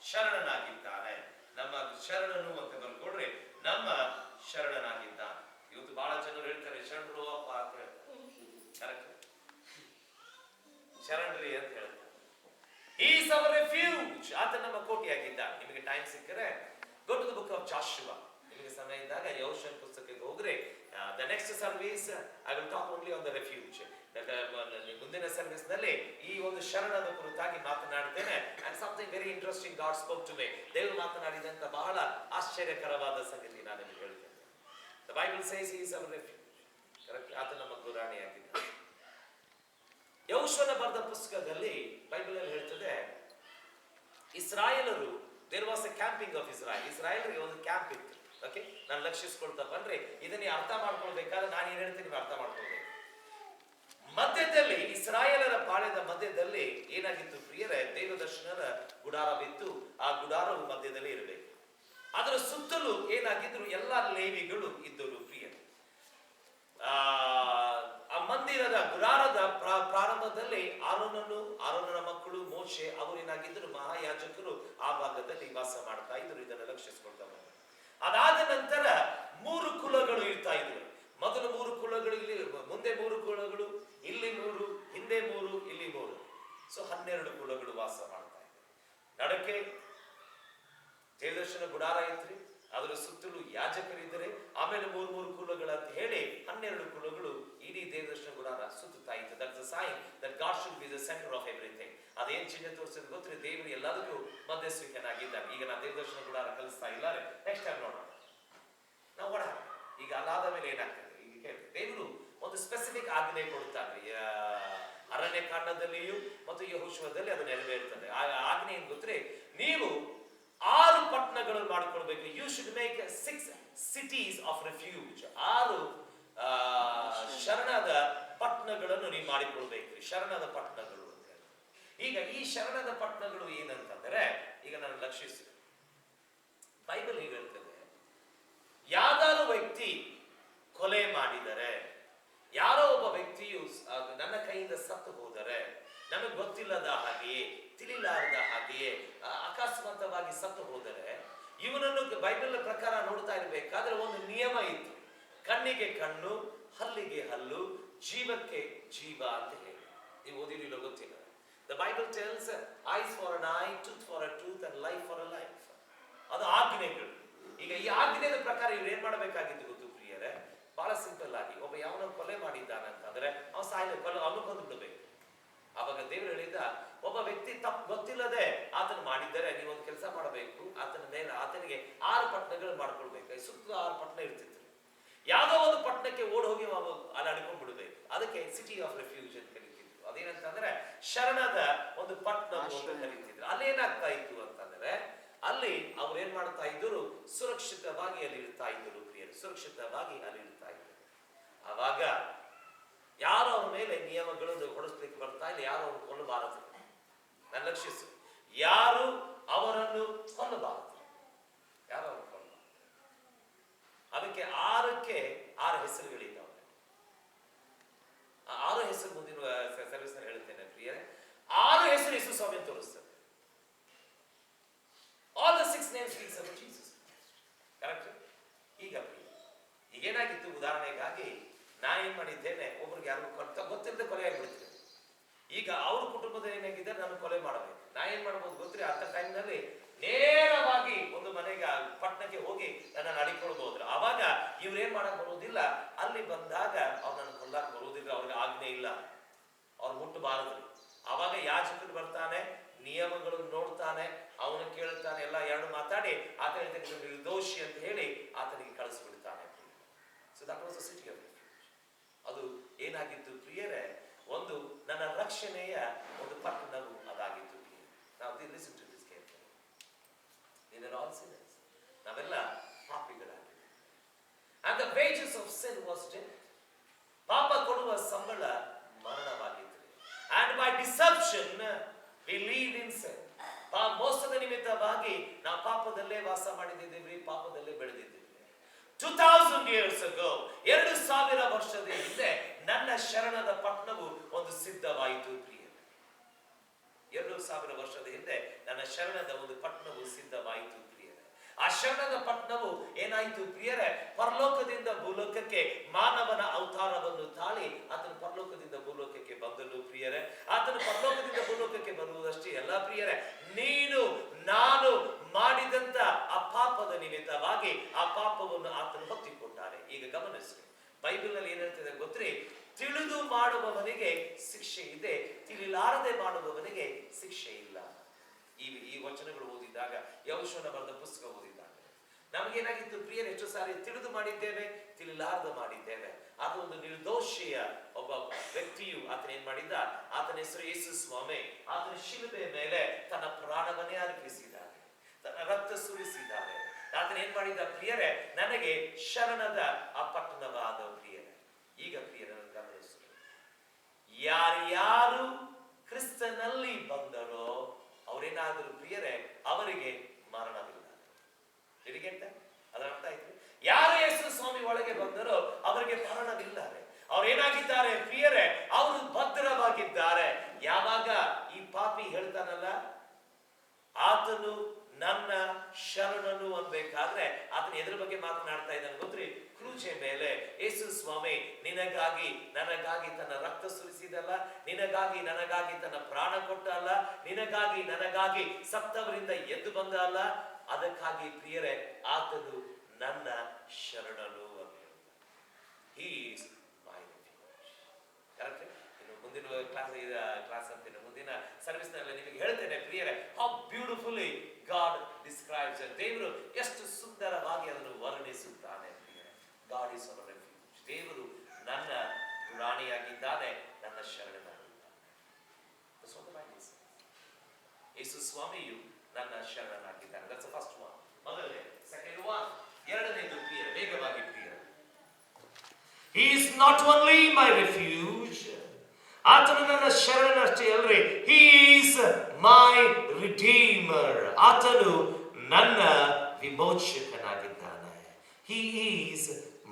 Speaker 1: ಶರಣನಾಗಿದ್ದಾನೆ. ನಮ್ಮ ಶರಣನು ಅಂತ ಬರ್ಕೊಡ್ರಿ, ನಮ್ಮ ಶರಣನಾಗಿದ್ದಾನೆ. ಇವತ್ತು ಬಹಳ ಜನರು ಹೇಳ್ತಾರೆ ಶರಣರು ಅಪ್ಪ ಅಂತ ಹೇಳ್ತಾರೆ. ಕರೆಕ್ಟ್? ಶರಣರಿ ಅಂತ ಹೇಳ್ತಾರೆ. He is our refuge. ಆತ ನಮ್ಮ ಕೋಟೆಯಾಗಿದ್ದಾನೆ. ನಿಮಗೆ ಟೈಮ್ ಸಿಕ್ಕರೆ go to the book of Joshua. ನಿಮಗೆ ಸಮಯ ಇದ್ದಾಗ ಯೆಹೋಶುವನ ಪುಸ್ತಕಕ್ಕೆ ಹೋಗ್ರಿ. The next service I will talk only on the refuge. ಮುಂದಿನ ಸರ್ವಿಸ್ ನಲ್ಲಿ ಈ ಒಂದು ಶರಣನ ಕುರಿತಾಗಿ ಮಾತನಾಡ್ತೇನೆ. And something very interesting God spoke to me. ದೇವರು ಮಾತನಾಡಿದಂತ ಬಹಳ ಆಶ್ಚರ್ಯಕರವಾದ ಸಂಗತಿ ನಾನು ನಿಮಗೆ ಹೇಳ್ತೇನೆ. The Bible says he is our refuge. Correct? ಆತ ನಮ್ಮ ಗುರಾಣಿಯಾಗಿದ್ದಾನೆ. ಯೆಹೋಶುವನ ಬರೆದ ಪುಸ್ತಕದಲ್ಲಿ ಬೈಬಲ್ ಅಲ್ಲಿ ಹೇಳ್ತದೆ, ಇಸ್ರಾಯೇಲರು, there was a camping of Israel. ಇಸ್ರಾಯೇಲರಿಗೆ ಒಂದು ಕ್ಯಾಂಪ್ ಇತ್ತು. ಓಕೆ, ನಾನು ಲಕ್ಷಿಸ್ಕೊಳ್ತಾ ಬನ್ರಿ. ಇದನ್ನ ಅರ್ಥ ಮಾಡ್ಕೊಳ್ಬೇಕಾದ್ರೆ ನಾನು ಏನ್ ಹೇಳ್ತೀನಿ ನೀವು ಅರ್ಥ ಮಾಡ್ಕೊಳ್ಬೇಕು. ಮಧ್ಯದಲ್ಲಿ ಇಸ್ರಾಯೇಲರ ಪಾಳ್ಯದ ಮಧ್ಯದಲ್ಲಿ ಏನಾಗಿತ್ತು ಪ್ರಿಯರೇ? ದೇವದರ್ಶನದ ಗುಡಾರವಿತ್ತು. ಆ ಗುಡಾರವು ಮಧ್ಯದಲ್ಲಿ ಇರಬೇಕು. ಅದರ ಸುತ್ತಲೂ ಏನಾಗಿದ್ರು? ಎಲ್ಲ ಲೇವಿಗಳು ಇದ್ದರು ಪ್ರಿಯರೇ. ಆ ಮಂದಿರದ ಗುಡಾರದ ಪ್ರಾರಂಭದಲ್ಲಿ ಆರೋನನ ಮಕ್ಕಳು ಮೋಶೆ ಅವರೇನಾಗಿದ್ದರು? ಮಹಾಯಾಜಕರು ಆ ಭಾಗದಲ್ಲಿ ವಾಸ ಮಾಡ್ತಾ ಇದ್ರು. ಇದನ್ನು ಲಕ್ಷಿಸ್ಕೊಳ್ತಾ ಬಂದರು. ಅದಾದ ನಂತರ 3 ಕುಲಗಳು ಇರ್ತಾ ಇದ್ರು. ಮೊದಲು 3 ಕುಲಗಳು ಇಲ್ಲಿ, ಮುಂದೆ 3 ಕುಲಗಳು, ಇಲ್ಲಿ 3, ಹಿಂದೆ 3, ಇಲ್ಲಿ 3. ಸೊ 12 ಕುಲಗಳು ವಾಸ ಮಾಡ್ತಾ ಇದ್ರು. ನಡಕ್ಕೆ ದೇವದರ್ಶನ ಗುಡಾರ ಇತ್ರಿ, ಅದರ ಸುತ್ತಲೂ ಯಾಜಕರಿದ್ದರೆ, ಆಮೇಲೆ 3 ಕುಲಗಳು ಅಂತ ಹೇಳಿ 12 ಕುಲಗಳು ಇಡೀ ದೇವದರ್ಶನ ಗುಡಾರ ಸುತ್ತುತ್ತಾ ಇತ್ತು. That's a sign that God should be the centre of everything. ಅದೇನ್ ಚಿಹ್ನೆ ತೋರಿಸಿದ್ರೆ ಗೊತ್ತಿದೆ? ದೇವರು ಎಲ್ಲದಕ್ಕೂ ಮಧ್ಯಸ್ಥಿಕನಾಗಿದ್ದಾನೆ. ಈಗ ನಾನು ದೇವದರ್ಶನ ಗುಡಾರ ಕಲಿಸ್ತಾ ಇಲ್ಲ, ನೆಕ್ಸ್ಟ್ ಟೈಮ್ ನೋಡೋಣ. ನಾವು ಒಡ ಈಗ ಅದಾದ ಮೇಲೆ ಏನಾಗ್ತದೆ ಈಗ ಕೇಳಿ. ದೇವರು ಒಂದು ಸ್ಪೆಸಿಫಿಕ್ ಆಜ್ಞೆ ಕೊಡ್ತಾನೆ. ಅರಣ್ಯಕಾಂಡದಲ್ಲಿಯೂ ಮತ್ತು ಯೆಹೋಶುವದಲ್ಲಿ ಅದು ನೆರವೇರ್ತದೆ. ಆ ಆಜ್ಞೆ ಏನ್ ಗೊತ್ತೇ? ನೀವು 6 ಪಟ್ಟಣಗಳನ್ನು ಮಾಡಿಕೊಳ್ಬೇಕು. You should make 6 cities of refuge. 6 ಶರಣದ ಪಟ್ಟಣಗಳನ್ನು ನೀವು ಮಾಡಿಕೊಳ್ಬೇಕ್ರಿ. ಶರಣದ ಪಟ್ಟಣಗಳು ಅಂತ ಹೇಳಿ. ಈಗ ಈ ಶರಣದ ಪಟ್ಟಣಗಳು ಏನಂತಂದ್ರೆ, ಈಗ ನಾನು ಲಕ್ಷಿಸಿ ಗೊತ್ತಿಲ್ಲದ ಹಾಗೆಯೇ ತಿಳಿಲಾರದ ಹಾಗೆಯೇ ಅಕಸ್ಮಾತ್ತವಾಗಿ ಸತ್ತು ಹೋದರೆ ಇವನನ್ನು ಬೈಬಲ್ ಪ್ರಕಾರ ನೋಡ್ತಾ ಇರಬೇಕಾದ್ರೆ ಒಂದು ನಿಯಮ ಇತ್ತು. ಕಣ್ಣಿಗೆ ಕಣ್ಣು, ಹಲ್ಲಿಗೆ ಹಲ್ಲು, ಜೀವಕ್ಕೆ ಜೀವ ಅಂತ ಹೇಳಿ. ನೀವು ಓದಿರಲಿಲ್ಲ ಗೊತ್ತಿಲ್ಲ. The Bible tells eyes for an eye, tooth for a tooth and life for a life. ಅದು ಆಜ್ಞೆಗಳು. ಈಗ ಈ ಆಜ್ಞೆಯ ಪ್ರಕಾರ ಇವ್ರು ಏನ್ ಮಾಡಬೇಕಾಗಿತ್ತು ಗೊತ್ತು ಪ್ರಿಯರೇ? ಬಹಳ ಸಿಂಪಲ್ ಆಗಿ ಒಬ್ಬ ಯಾವನೋ ಕೊಲೆ ಮಾಡಿದ್ದಾನಂತಂದ್ರೆ ಅವನು ಅವನು ಕೊಂದು ಬಿಡಬೇಕು. ಆವಾಗ ದೇವರು ಹೇಳಿದ, ಒಬ್ಬ ವ್ಯಕ್ತಿ ತಪ್ಪು ಗೊತ್ತಿಲ್ಲದೆ ಆತನ ಮಾಡಿದರೆ ನೀವೊಂದು ಕೆಲಸ ಮಾಡಬೇಕು, ಆತನ ಮೇಲೆ ಆತನಿಗೆ 6 ಪಟ್ಟಣಗಳು ಮಾಡ್ಕೊಳ್ಬೇಕು. ಸುತ್ತಲೂ 6 ಪಟ್ಟಣ ಇರ್ತಿದ್ರು. ಯಾವುದೋ ಒಂದು ಪಟ್ಟಣಕ್ಕೆ ಓಡಿ ಹೋಗಿ ಅಲ್ಲಿ ಅಡ್ಕೊಂಡ್ ಬಿಡ್ಬೇಕು. ಅದಕ್ಕೆ ಸಿಟಿ ಆಫ್ ರೆಫ್ಯೂಜ್ ಅಂತ ಕರೀತಿದ್ರು. ಅದೇನಂತಂದ್ರೆ ಶರಣದ ಒಂದು ಪಟ್ಟಣ ಅಂತ ಕರೀತಿದ್ರು. ಅಲ್ಲೇನಾಗ್ತಾ ಇತ್ತು ಅಂತಂದ್ರೆ ಅಲ್ಲಿ ಅವ್ರು ಏನ್ ಮಾಡ್ತಾ ಇದ್ರು, ಸುರಕ್ಷಿತವಾಗಿ ಅಲ್ಲಿ ಇರ್ತಾ ಇದ್ರು ಪ್ರಿಯರು, ಸುರಕ್ಷಿತವಾಗಿ ಅಲ್ಲಿ ಇರ್ತಾ ಇದ್ರು. ಆವಾಗ ಯಾರು ಅವ್ರ ಮೇಲೆ ನಿಯಮಗಳನ್ನು ಹೊಡಿಸ್ಲಿಕ್ಕೆ ಬರ್ತಾ ಇಲ್ಲ, ಯಾರು ಅವ್ರು ಕೊಲ್ಲಬಾರದು. ನನ್ನ ಲಕ್ಷಿಸು, ಯಾರು ಅವರನ್ನು ಕೊಲ್ಲಬಾರದು, ಯಾರು ಅವ್ರನ್ನು ಕೊಲ್ಲಬಾರದು. ಅದಕ್ಕೆ 6 ಹೆಸರುಗಳಿದ್ದಾವೆ. ಆ 6 ಹೆಸರು ಮುಂದಿನ ಸರ್ವಿಸ್ ನಲ್ಲಿ ಹೇಳ್ತೇನೆ ಪ್ರಿಯರೇ. 6 ಹೆಸರು ಯೇಸು ಸ್ವಾಮಿ ತೋರಿಸ್ತದೆ. All the 6 names speaks of Jesus. Correct? ಈಗೇನಾಗಿತ್ತು, ಉದಾಹರಣೆಗಾಗಿ ನಾ ಏನ್ ಮಾಡಿದ್ದೇನೆ, ಒಬ್ರಿಗೆ ಯಾರು ಗೊತ್ತಿಲ್ಲದೆ ಕೊಲೆ ಆಗಿಬಿಡ್ತೀನಿ. ಈಗ ಅವ್ರ ಕುಟುಂಬದ ಏನಾಗಿದ್ದಾರೆ, ನಾನು ಕೊಲೆ ಮಾಡಬೇಕು. ನಾ ಏನ್ ಮಾಡ್ಬೋದು ಗೊತ್ತಿರಿ, ಅಂತ ಟೈಮ್ನಲ್ಲಿ ನೇರವಾಗಿ ಒಂದು ಮನೆಗೆ ಪಟ್ಟಣಕ್ಕೆ ಹೋಗಿ ನನ್ನ ಅಡಿಕೊಳ್ಬಹುದು. ಆವಾಗ ಇವ್ರೇನ್ ಮಾಡಕ್ ಬರೋದಿಲ್ಲ. ಅಲ್ಲಿ ಬಂದಾಗ ಅವ್ರನ್ನ ಕೊಲ್ಲಕ್ ಬರೋದಿಲ್ಲ, ಅವ್ರಿಗೆ ಆಜ್ಞೆ ಇಲ್ಲ, ಅವ್ರು ಮುಟ್ಟಬಾರದು. ಆವಾಗ ಯಾಜಕರು ಬರ್ತಾನೆ, ನಿಯಮಗಳನ್ನು ನೋಡ್ತಾನೆ, ಅವನು ಕೇಳ್ತಾನೆ, ಎಲ್ಲ 2 ಮಾತಾಡಿ ಆತನಿಗೆ ನಿರ್ದೋಷಿ ಅಂತ ಹೇಳಿ ಆತನಿಗೆ ಕಳಿಸ್ಬಿಡ್ತಾನೆ. So that was the city of refuge. ಅದು ಏನಾಗಿತ್ತು ಪ್ರಿಯರೇ, ಒಂದು ನನ್ನ ರಕ್ಷಣೆಯ ಒಂದು ಪಟ್ಟಣವು ಅದಾಗಿತ್ತು. ನಾವು listen to this carefully. We are all sinners. ನಾವೆಲ್ಲ ಪಾಪಿಗಳಾಗಿದ್ದೇವೆ. And the wages of sin was death. ಪಾಪ ಕೊಡುವ ಸಂಬಳ ಮರಣವಾಗಿತ್ತು. And by deception we live in sin. ಮೋಸದ ನಿಮಿತ್ತವಾಗಿ ನಾವು ಪಾಪದಲ್ಲೇ ವಾಸ ಮಾಡಿದ್ದೇವೆ, ಪಾಪದಲ್ಲೇ ಬೆಳೆದಿದ್ದೇವೆ. 2000 years ago, 2000 ವರ್ಷದ ಹಿಂದೆ ನನ್ನ ಶರಣದ ಪಟ್ಟಣವು ಒಂದು ಸಿದ್ಧವಾಯಿತು ಪ್ರಿಯರೇ. 2000 ವರ್ಷದ ಹಿಂದೆ ನನ್ನ ಶರಣದ ಒಂದು ಪಟ್ಟಣವು ಸಿದ್ಧವಾಯಿತು ಪ್ರಿಯರೇ. ಆ ಶರಣದ ಪಟ್ಟಣವು ಏನಾಯಿತು ಪ್ರಿಯರೇ, ಪರಲೋಕದಿಂದ ಭೂಲೋಕಕ್ಕೆ ಮಾನವನ ಅವತಾರವನ್ನು ತಾಳಿ ಆತನ ಪರಲೋಕದಿಂದ ಭೂಲೋಕಕ್ಕೆ ಬಂದನು ಪ್ರಿಯರೇ. ಆತನ ಪರಲೋಕದಿಂದ ಭೂಲೋಕಕ್ಕೆ ಬರುವುದಷ್ಟೇ ಎಲ್ಲ ಪ್ರಿಯರೇ, ನೀನು ನಾನು ಮಾಡಿದಂತ ಆ ಪಾಪದ ನಿಮಿತ್ತವಾಗಿ ಆ ಪಾಪವನ್ನು ಆತನು ಹೊತ್ತಿಕೊಂಡಾನೆ. ಈಗ ಗಮನಿಸಿ, ಬೈಬಲ್ ನಲ್ಲಿ ಏನ್ ಹೇಳ್ತಿದೆ ಗೊತ್ತ್ರಿ, ತಿಳಿದು ಮಾಡುವವನಿಗೆ ಶಿಕ್ಷೆ ಇದೆ, ತಿಳಿಲಾರದೆ ಮಾಡುವವನಿಗೆ ಶಿಕ್ಷೆ ಇಲ್ಲ. ಈ ವಚನಗಳು ಓದಿದಾಗ, ಯೆಹೋಶುವನ ಬರೆದ ಪುಸ್ತಕ ಓದಿದಾಗ ನಮಗೇನಾಗಿತ್ತು ಪ್ರಿಯರೇ, ಎಷ್ಟು ಸಾರಿ ತಿಳಿದು ಮಾಡಿದ್ದೇವೆ, ತಿಳಿಲಾರದೆ ಮಾಡಿದ್ದೇವೆ. ಅದು ಒಂದು ನಿರ್ದೋಷಿಯ ಒಬ್ಬ ವ್ಯಕ್ತಿಯು ಆತನ ಏನ್ ಮಾಡಿದ್ದ, ಆತನ ಹೆಸರು ಯೇಸು ಸ್ವಾಮಿ. ಆತನ ಶಿಲುಬೆ ಮೇಲೆ ತನ್ನ ಪ್ರಾಣವನ್ನೇ ಅರ್ಪಿಸಿದ್ದಾನೆ, ತನ್ನ ರಕ್ತ ಸುರಿಸಿದ್ದಾನೆ. ಆತನ ಏನ್ ಮಾಡಿದ್ದ ಪ್ರಿಯರೇ, ನನಗೆ ಶರಣದ ಆ ಪಟ್ಟಣವಾದ ಪ್ರಿಯರೇ. ಈಗ ಪ್ರಿಯರೇ ಗಮನಿಸಿ, ಯಾರ್ಯಾರು ಕ್ರಿಸ್ತನಲ್ಲಿ ಬಂದರೋ ಅವರೇನಾದರೂ ಪ್ರಿಯರೇ, ಅವರಿಗೆ ಮರಣವಿಲ್ಲ. ಅದರ ಅರ್ಥ ಆಯ್ತು. ಯಾರು ಯೇಸು ಸ್ವಾಮಿ ಒಳಗೆ ಬಂದರೋ ಅವರಿಗೆ ಮರಣವಿಲ್ಲ. ಅವ್ರೇನಾಗಿದ್ದಾರೆ ಪ್ರಿಯರೇ, ಅವರು ಭದ್ರವಾಗಿದ್ದಾರೆ. ಯಾವಾಗ ಈ ಪಾಪಿ ಹೇಳ್ತಾನಲ್ಲ, ಆತನು ನನ್ನ ಶರಣನು ಅನ್ಬೇಕಾದ್ರೆ ಆತನ ಎದ್ರ ಬಗ್ಗೆ ಮಾತನಾಡ್ತಾ ಇದ್ದಾನೆ ಗೊತ್ತ್ರಿ, ಕ್ರೂಜೆ ಮೇಲೆ ಯೇಸು ಸ್ವಾಮಿ ನಿನಗಾಗಿ ನನಗಾಗಿ ತನ್ನ ರಕ್ತ ಸುರಿಸಿದಲ್ಲ, ನಿನಗಾಗಿ ನನಗಾಗಿ ತನ್ನ ಪ್ರಾಣ ಕೊಟ್ಟ ಅಲ್ಲ, ನಿನಗಾಗಿ ನನಗಾಗಿ ಸತ್ತವರಿಂದ ಎದ್ದು ಬಂದ ಅಲ್ಲ. ಅದಕ್ಕಾಗಿ ಪ್ರಿಯರೇ, ಆತನು ನನ್ನ ಶರಣನು ಅಂತ He is my refuge. Correct? ಇನ್ನು ಮುಂದಿನ ಕ್ಲಾಸ್ ಅಂತೀನಿ, ಮುಂದಿನ ಸರ್ವಿಸ್ ನಲ್ಲಿ ನಿಮಗೆ ಹೇಳ್ತೇನೆ ಪ್ರಿಯರೇ, how beautifully God describes it. ದೇವರು ಎಷ್ಟು ಸುಂದರವಾಗಿ ಅದನ್ನು ವರ್ಣಿಸುತ್ತಾನೆ ಪ್ರಿಯರೇ. God is our refuge. ದೇವರು ನನ್ನ ಗುರಾಣಿಯಾಗಿದ್ದಾನೆ, ನನ್ನ ಶರಣನಾಗಿದ್ದಾನೆ. That's what the Bible says. ಯೇಸು ಸ್ವಾಮಿಯು ನನ್ನ ಶರಣನಾಗಿದ್ದಾನೆ. That's the first one. ಮೊದಲನೇ. Second one. ಎರಡನೇದು ಪ್ರಿಯರೇ, ವೇಗವಾಗಿ ಪ್ರಿಯರೇ. He is not only my refuge. ಆತನು ನನ್ನ ಶರಣಷ್ಟೇ ಅಲ್ರಿ. He is my redeemer. ಆತನು ನನ್ನ ವಿಮೋಚಕನಾಗಿದ್ದಾನೆ. He is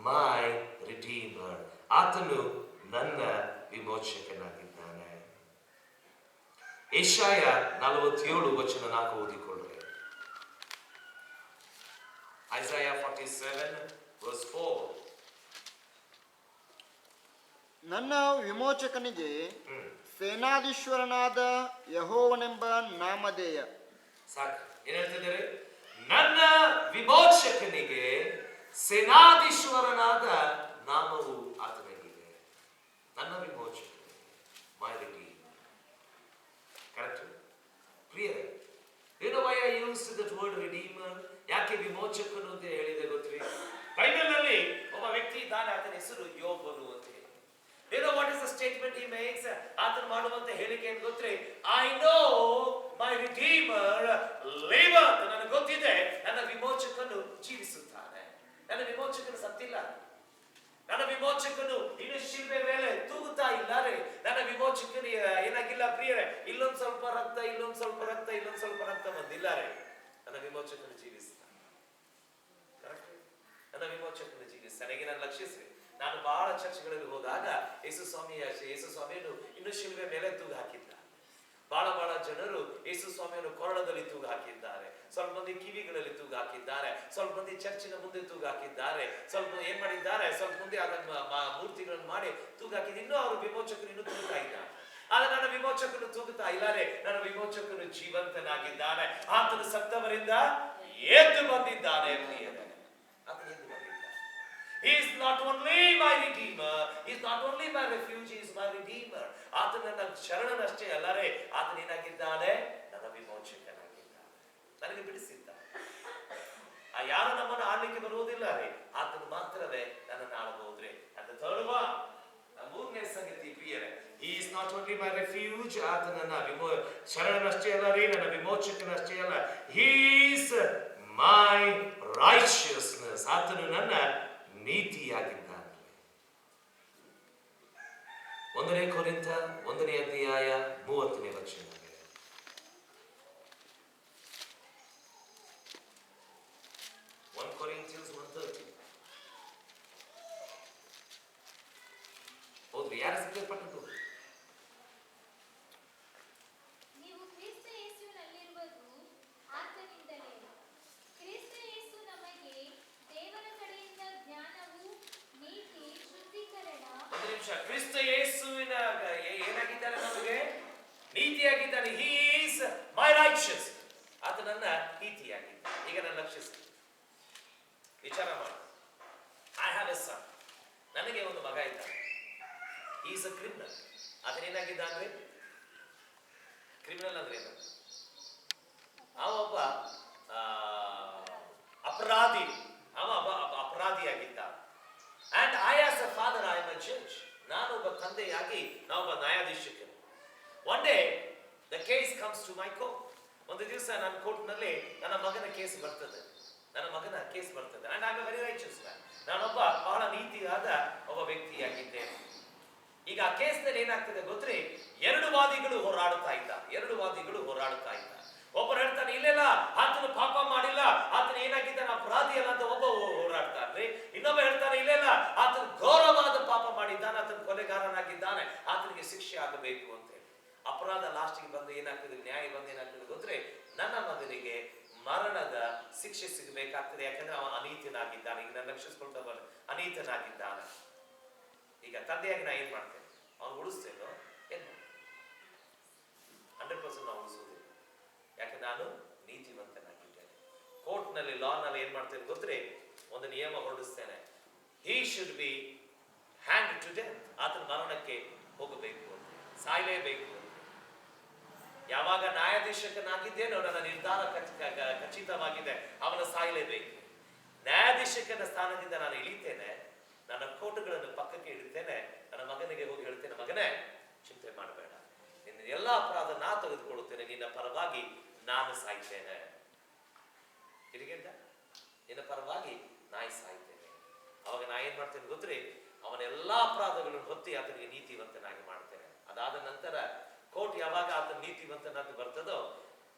Speaker 1: my redeemer. ಆತನು ನನ್ನ ವಿಮೋಚಕನಾಗಿದ್ದಾನೆ. ಯೆಶಾಯ 47:4 ಓದಿಕೊಳ್ಳ್ರಿ. Isaiah 47:4.
Speaker 2: ನನ್ನ ವಿಮೋಚಕನಿಗೆ ಸೇನಾಧೀಶ್ವರನಾದ ಯೆಹೋವನೆಂಬ ನಾಮಧೇಯ.
Speaker 1: ಸಾಕು. ಏನ್ ಹೇಳ್ತಿದ್ದಾರೆ? ನನ್ನ ವಿಮೋಚಕನಿಗೆ ಸೇನಾಧೀಶ್ವರನಾದ ನಾಮವು ಆತನಿಗಿದೆ. ನನ್ನ ವಿಮೋಚಕ, ಮೈ ರಿಡೀಮರ್. ಕರೆಕ್ಟ್? ಪ್ರಿಯರೇ, you know why I used that word redeemer? ಯಾಕೆ ವಿಮೋಚಕನು ಅಂತ ಹೇಳಿದೆ ಗೊತ್ತ್ರಿ? ಬೈಬಲ್ ನಲ್ಲಿ ಒಬ್ಬ ವ್ಯಕ್ತಿ ಇದ್ದಾನೆ, ಆತನ ಹೆಸರು ಯೋಬನು ಅಂತ ಹೇಳಿ. You know what is the statement he makes? ಆತನು ಮಾಡುವಂತ ಹೇಳಿಕೆ ಏನು ಗೊತ್ತ್ರಿ? I know my redeemer liveth. ನನಗೆ ಗೊತ್ತಿದೆ ನನ್ನ ವಿಮೋಚಕನು ಜೀವಿಸುತ್ತಾನೆ. ನನ್ನ ವಿಮೋಚಕನು ಸತ್ತಿಲ್ಲ. ನನ್ನ ವಿಮೋಚಕನು ಇನ್ನು ಶಿಲ್ಬೆ ಮೇಲೆ ತೂಗುತ್ತಾ ಇದ್ದಾರೆ. ನನ್ನ ವಿಮೋಚಕನು ಏನಾಗಿಲ್ಲ ಪ್ರಿಯರೇ, ಇಲ್ಲೊಂದು ಸ್ವಲ್ಪ ರಕ್ತ, ಇಲ್ಲೊಂದು ಸ್ವಲ್ಪ ರಕ್ತ, ಇಲ್ಲೊಂದು ಸ್ವಲ್ಪ ರಕ್ತ ಬಂದಿದ್ದಾರೆ. ನನ್ನ ವಿಮೋಚಕನು ಜೀವಿಸ್ತಾನೆ. ಕರೆಕ್ಟ್? ನನ್ನ ವಿಮೋಚಕನು ಜೀವಿಸ್ತಾನೆ. ಈಗ ನಾನು ಲಕ್ಷಿಸ್ರಿ, ನಾನು ಬಹಳ ಚರ್ಚ್ಗಳಲ್ಲಿ ಹೋದಾಗ ಯೇಸು ಸ್ವಾಮಿಯನ್ನು ಇನ್ನು ಶಿಲ್ಬೆ ಮೇಲೆ ತೂಗು ಹಾಕಿದ್ದ. ಬಹಳ ಜನರು ಯೇಸು ಸ್ವಾಮಿಯನ್ನು ಕೊರಳದಲ್ಲಿ ತೂಗು ಹಾಕಿದ್ದಾರೆ. ಸ್ವಲ್ಪ ಮಂದಿ ಕಿವಿಗಳಲ್ಲಿ ತೂಗು ಹಾಕಿದ್ದಾರೆ. ಸ್ವಲ್ಪ ಮಂದಿ ಚರ್ಚಿನ ಮುಂದೆ ತೂಗು ಹಾಕಿದ್ದಾರೆ. ಸ್ವಲ್ಪ ಏನ್ ಮಾಡಿದ್ದಾರೆ, ಸ್ವಲ್ಪ ಮಂದಿ ಅದನ್ನ ಮೂರ್ತಿಗಳನ್ನು ಮಾಡಿ ತೂಗು ಹಾಕಿದ್ದು. ಇನ್ನೂ ಅವರು ವಿಮೋಚಕರು ಇನ್ನೂ ತೂಗುತ್ತಾ ಇದ್ದಾರೆ. ಆದ್ರೆ ನನ್ನ ವಿಮೋಚಕನು ತೂಗುತ್ತಾ ಇದ್ದಾರೆ. ನನ್ನ ವಿಮೋಚಕನು ಜೀವಂತನಾಗಿದ್ದಾನೆ. ಆತನು ಸತ್ತವರಿಂದ ಎದ್ದು ಬಂದಿದ್ದಾನೆ. ಆತನು ಎದ್ದು ಬಂದಿದ್ದಾನೆ. He is not only my redeemer, he is not only my refuge, he is my redeemer. ಆತನ ನನ್ನ ಶರಣನಷ್ಟೇ ಅಲ್ಲರೇ, ಆತನ ಏನಾಗಿದ್ದಾನೆ? ನನ್ನ ವಿಮೋಚಕನಾಗಿದ್ದಾನೆ. ನನಗೆ ಬಿಡಿಸಿದ್ದಾನೆ. ಆ ಯಾರು ನಮ್ಮನ್ನು ಆಳ್ಲಿಕ್ಕೆ ಬರುವುದಿಲ್ಲ ರೀ, ಆತನು ಮಾತ್ರವೇ ನನ್ನನ್ನು ಆಳಬಹುದ್ರಿ. ಅಂತ ತಳುವ ಮೂರನೇ ಸಂಗತಿ ಪ್ರಿಯರೇ, he is not only my refuge, ಆತನ ನನ್ನ ಶರಣನಷ್ಟೇ ಅಲ್ಲ ರೀ, ನನ್ನ ವಿಮೋಚಕನಷ್ಟೇ ಅಲ್ಲ, he is my righteousness. ಆತನು ನನ್ನ ನೀತಿಯಾಗಿದ್ದಾನೆ. 1 ಕೊರಿಂಥ 1ನೇ ಅಧ್ಯಾಯ 30ನೇ ವಚನ. 1 Corinthians 1:30. ಹೋದ್ರಿ ಯಾರು ಸಿಕ್ಕಲ್ಪಟ್ಟದ್ದು?
Speaker 4: ನೀವು ಕ್ರಿಸ್ತ ಯೇಸುವಿನಲ್ಲಿರುವುದು ಆತನಿಂದಲೇ. ಕ್ರಿಸ್ತ ಯೇಸು ನಮಗೆ ದೇವರ ಕಡೆಯಿಂದ ಜ್ಞಾನವು, ನೀತಿ, ಶುದ್ಧೀಕರಣ.
Speaker 1: ಒಂದು ನಿಮಿಷ. ಕ್ರಿಸ್ತ ಯೇಸುವಿನ ಏನಾಗಿದ್ದಾನೆ? ನಮಗೆ ನೀತಿಯಾಗಿದ್ದಾನೆ. He is my righteous. ಆತ ನನ್ನ ನೀತಿಯಾಗಿದ್ದಾನೆ. ಈಗ ನನ್ನ ಲಕ್ಷಿಸಿ ವಿಚಾರ ಮಾಡಿ. I have a son. ನನಗೆ ಒಂದು ಮಗ ಇದ್ದಾನೆ. He is a criminal. ಅದನ್ನೇನಾಗಿದ್ದಾನೆ? ಕ್ರಿಮಿನಲ್ ಅಂದ್ರೆ ಏನು? ಒಬ್ಬ ಅಪರಾಧಿ. ಅಪರಾಧಿಯಾಗಿದ್ದ. And I as a father, I am a judge. ನಾನು ಒಬ್ಬ ತಂದೆಯಾಗಿ ನಾನೊಬ್ಬ ನ್ಯಾಯಾಧೀಶಕನು. One day the case comes to my court. ಒಂದು ದಿವಸ ನನ್ನ ಕೋರ್ಟ್ನಲ್ಲಿ ನನ್ನ ಮಗನ ಕೇಸ್ ಬರ್ತದೆ. And I am a very righteous man. ನಾನೊಬ್ಬ ಬಹಳ ನೀತಿಯಾದ ಒಬ್ಬ ವ್ಯಕ್ತಿಯಾಗಿದ್ದೇನೆ. ಈಗ ಆ ಕೇಸ್ನಲ್ಲಿ ಏನಾಗ್ತದೆ ಗೊತ್ತ್ರಿ? ಎರಡು ವಾದಿಗಳು ಹೋರಾಡುತ್ತಾ ಇದ್ದಾರೆ. ಒಬ್ಬರು ಹೇಳ್ತಾನೆ, ಇಲ್ಲ ಆತನು ಪಾಪ ಮಾಡಿಲ್ಲ, ಆತನು ಏನಾಗಿದ್ದಾನೆ ಅಪರಾಧಿ ಅಲ್ಲ ಅಂತ ಒಬ್ಬ ಹೋರಾಡ್ತಾನೆ. ಇನ್ನೊಬ್ಬ ಹೇಳ್ತಾನೆ, ಇಲ್ಲ ಆತನು ಘೋರವಾದ ಪಾಪ ಮಾಡಿದ್ದಾನೆ, ಆತನು ಕೊಲೆಗಾರನಾಗಿದ್ದಾನೆ, ಆತನಿಗೆ ಶಿಕ್ಷೆ ಆಗಬೇಕು ಅಂತ ಹೇಳಿ. ಅಪರಾಧ ಲಾಸ್ಟಿಗೆ ಬಂದು ಏನಾಗ್ತದೆ, ನ್ಯಾಯ ಬಂದು ಏನಾಗ್ತದೆ ಗೊತ್ತ್ರಿ? ನನ್ನ ಮಗನಿಗೆ ಮರಣದ ಶಿಕ್ಷೆ ಸಿಗಬೇಕಾಗ್ತದೆ. ಯಾಕಂದ್ರೆ ಅವ ಅನೀತನಾಗಿದ್ದಾನೆ. ಈಗ ನಾನು ಲಕ್ಷಿಸ್ಕೊಳ್ತಾ ಅನೀತನಾಗಿದ್ದಾನೆ. ಈಗ ತಂದೆಯಾಗಿ ನಾ ಏನ್ ಮಾಡ್ತೇನೆ? ಅವ್ನು ಉಳಿಸ್ತೇನೋ? ಏನ್ 100% ನಾವು ಉಳಿಸೋದಿಲ್ಲ. ಯಾಕೆ ನಾನು ನೀತಿವಂತನಾಗಿದ್ದೇನೆ. ಕೋರ್ಟ್ನಲ್ಲಿ ಲಾನಲ್ಲಿ ಏನ್ ಮಾಡ್ತೇನೆ ಗೊತ್ತ್ರಿ? ಒಂದು ನಿಯಮ ಹೊರಡಿಸ್ತೇನೆ. he should be hanged to death. ಆತನ ಮರಣಕ್ಕೆ ಹೋಗಬೇಕು, ಸಾಯಲೇಬೇಕು. ಯಾವಾಗ ನ್ಯಾಯಾಧೀಶಕನಾಗಿದ್ದೇನೋ ನನ್ನ ನಿರ್ಧಾರ ಖಚಿತವಾಗಿದೆ, ಅವನ ಸಾಯಲೇಬೇಕು. ನ್ಯಾಯಾಧೀಶಕನ ಸ್ಥಾನದಿಂದ ನಾನು ಇಳಿತೇನೆ, ನನ್ನ ಕೋರ್ಟ್ಗಳನ್ನು ಪಕ್ಕಕ್ಕೆ ಇಡುತ್ತೇನೆ, ನನ್ನ ಮಗನಿಗೆ ಹೋಗಿ ಹೇಳ್ತೇನೆ, ಮಗನೇ ಚಿಂತೆ ಮಾಡಬೇಡ, ನಿನ್ನ ಎಲ್ಲ ಅಪರಾಧ ನಾ ತೆಗೆದುಕೊಳ್ಳುತ್ತೇನೆ, ನಿನ್ನ ಪರವಾಗಿ ನಾನು ಸಾಯ್ತೇನೆ. ತಿರುಗೇಂಡ ನಿನ್ನ ಪರವಾಗಿ ನಾಯಿ ಸಾಯ್ತೇನೆ. ಅವಾಗ ನಾ ಏನ್ ಮಾಡ್ತೇನೆ ಗೊತ್ತ್ರಿ? ಅವನೆಲ್ಲಾ ಅಪರಾಧಗಳನ್ನು ಹೊತ್ತಿ ಆತನಿಗೆ ನೀತಿವಂತನಾಗಿ ಮಾಡ್ತೇನೆ. ಅದಾದ ನಂತರ ಕೋರ್ಟ್ ಯಾವಾಗ ಆತನ ನೀತಿವಂತನಾಗಿ ಬರ್ತದೋ,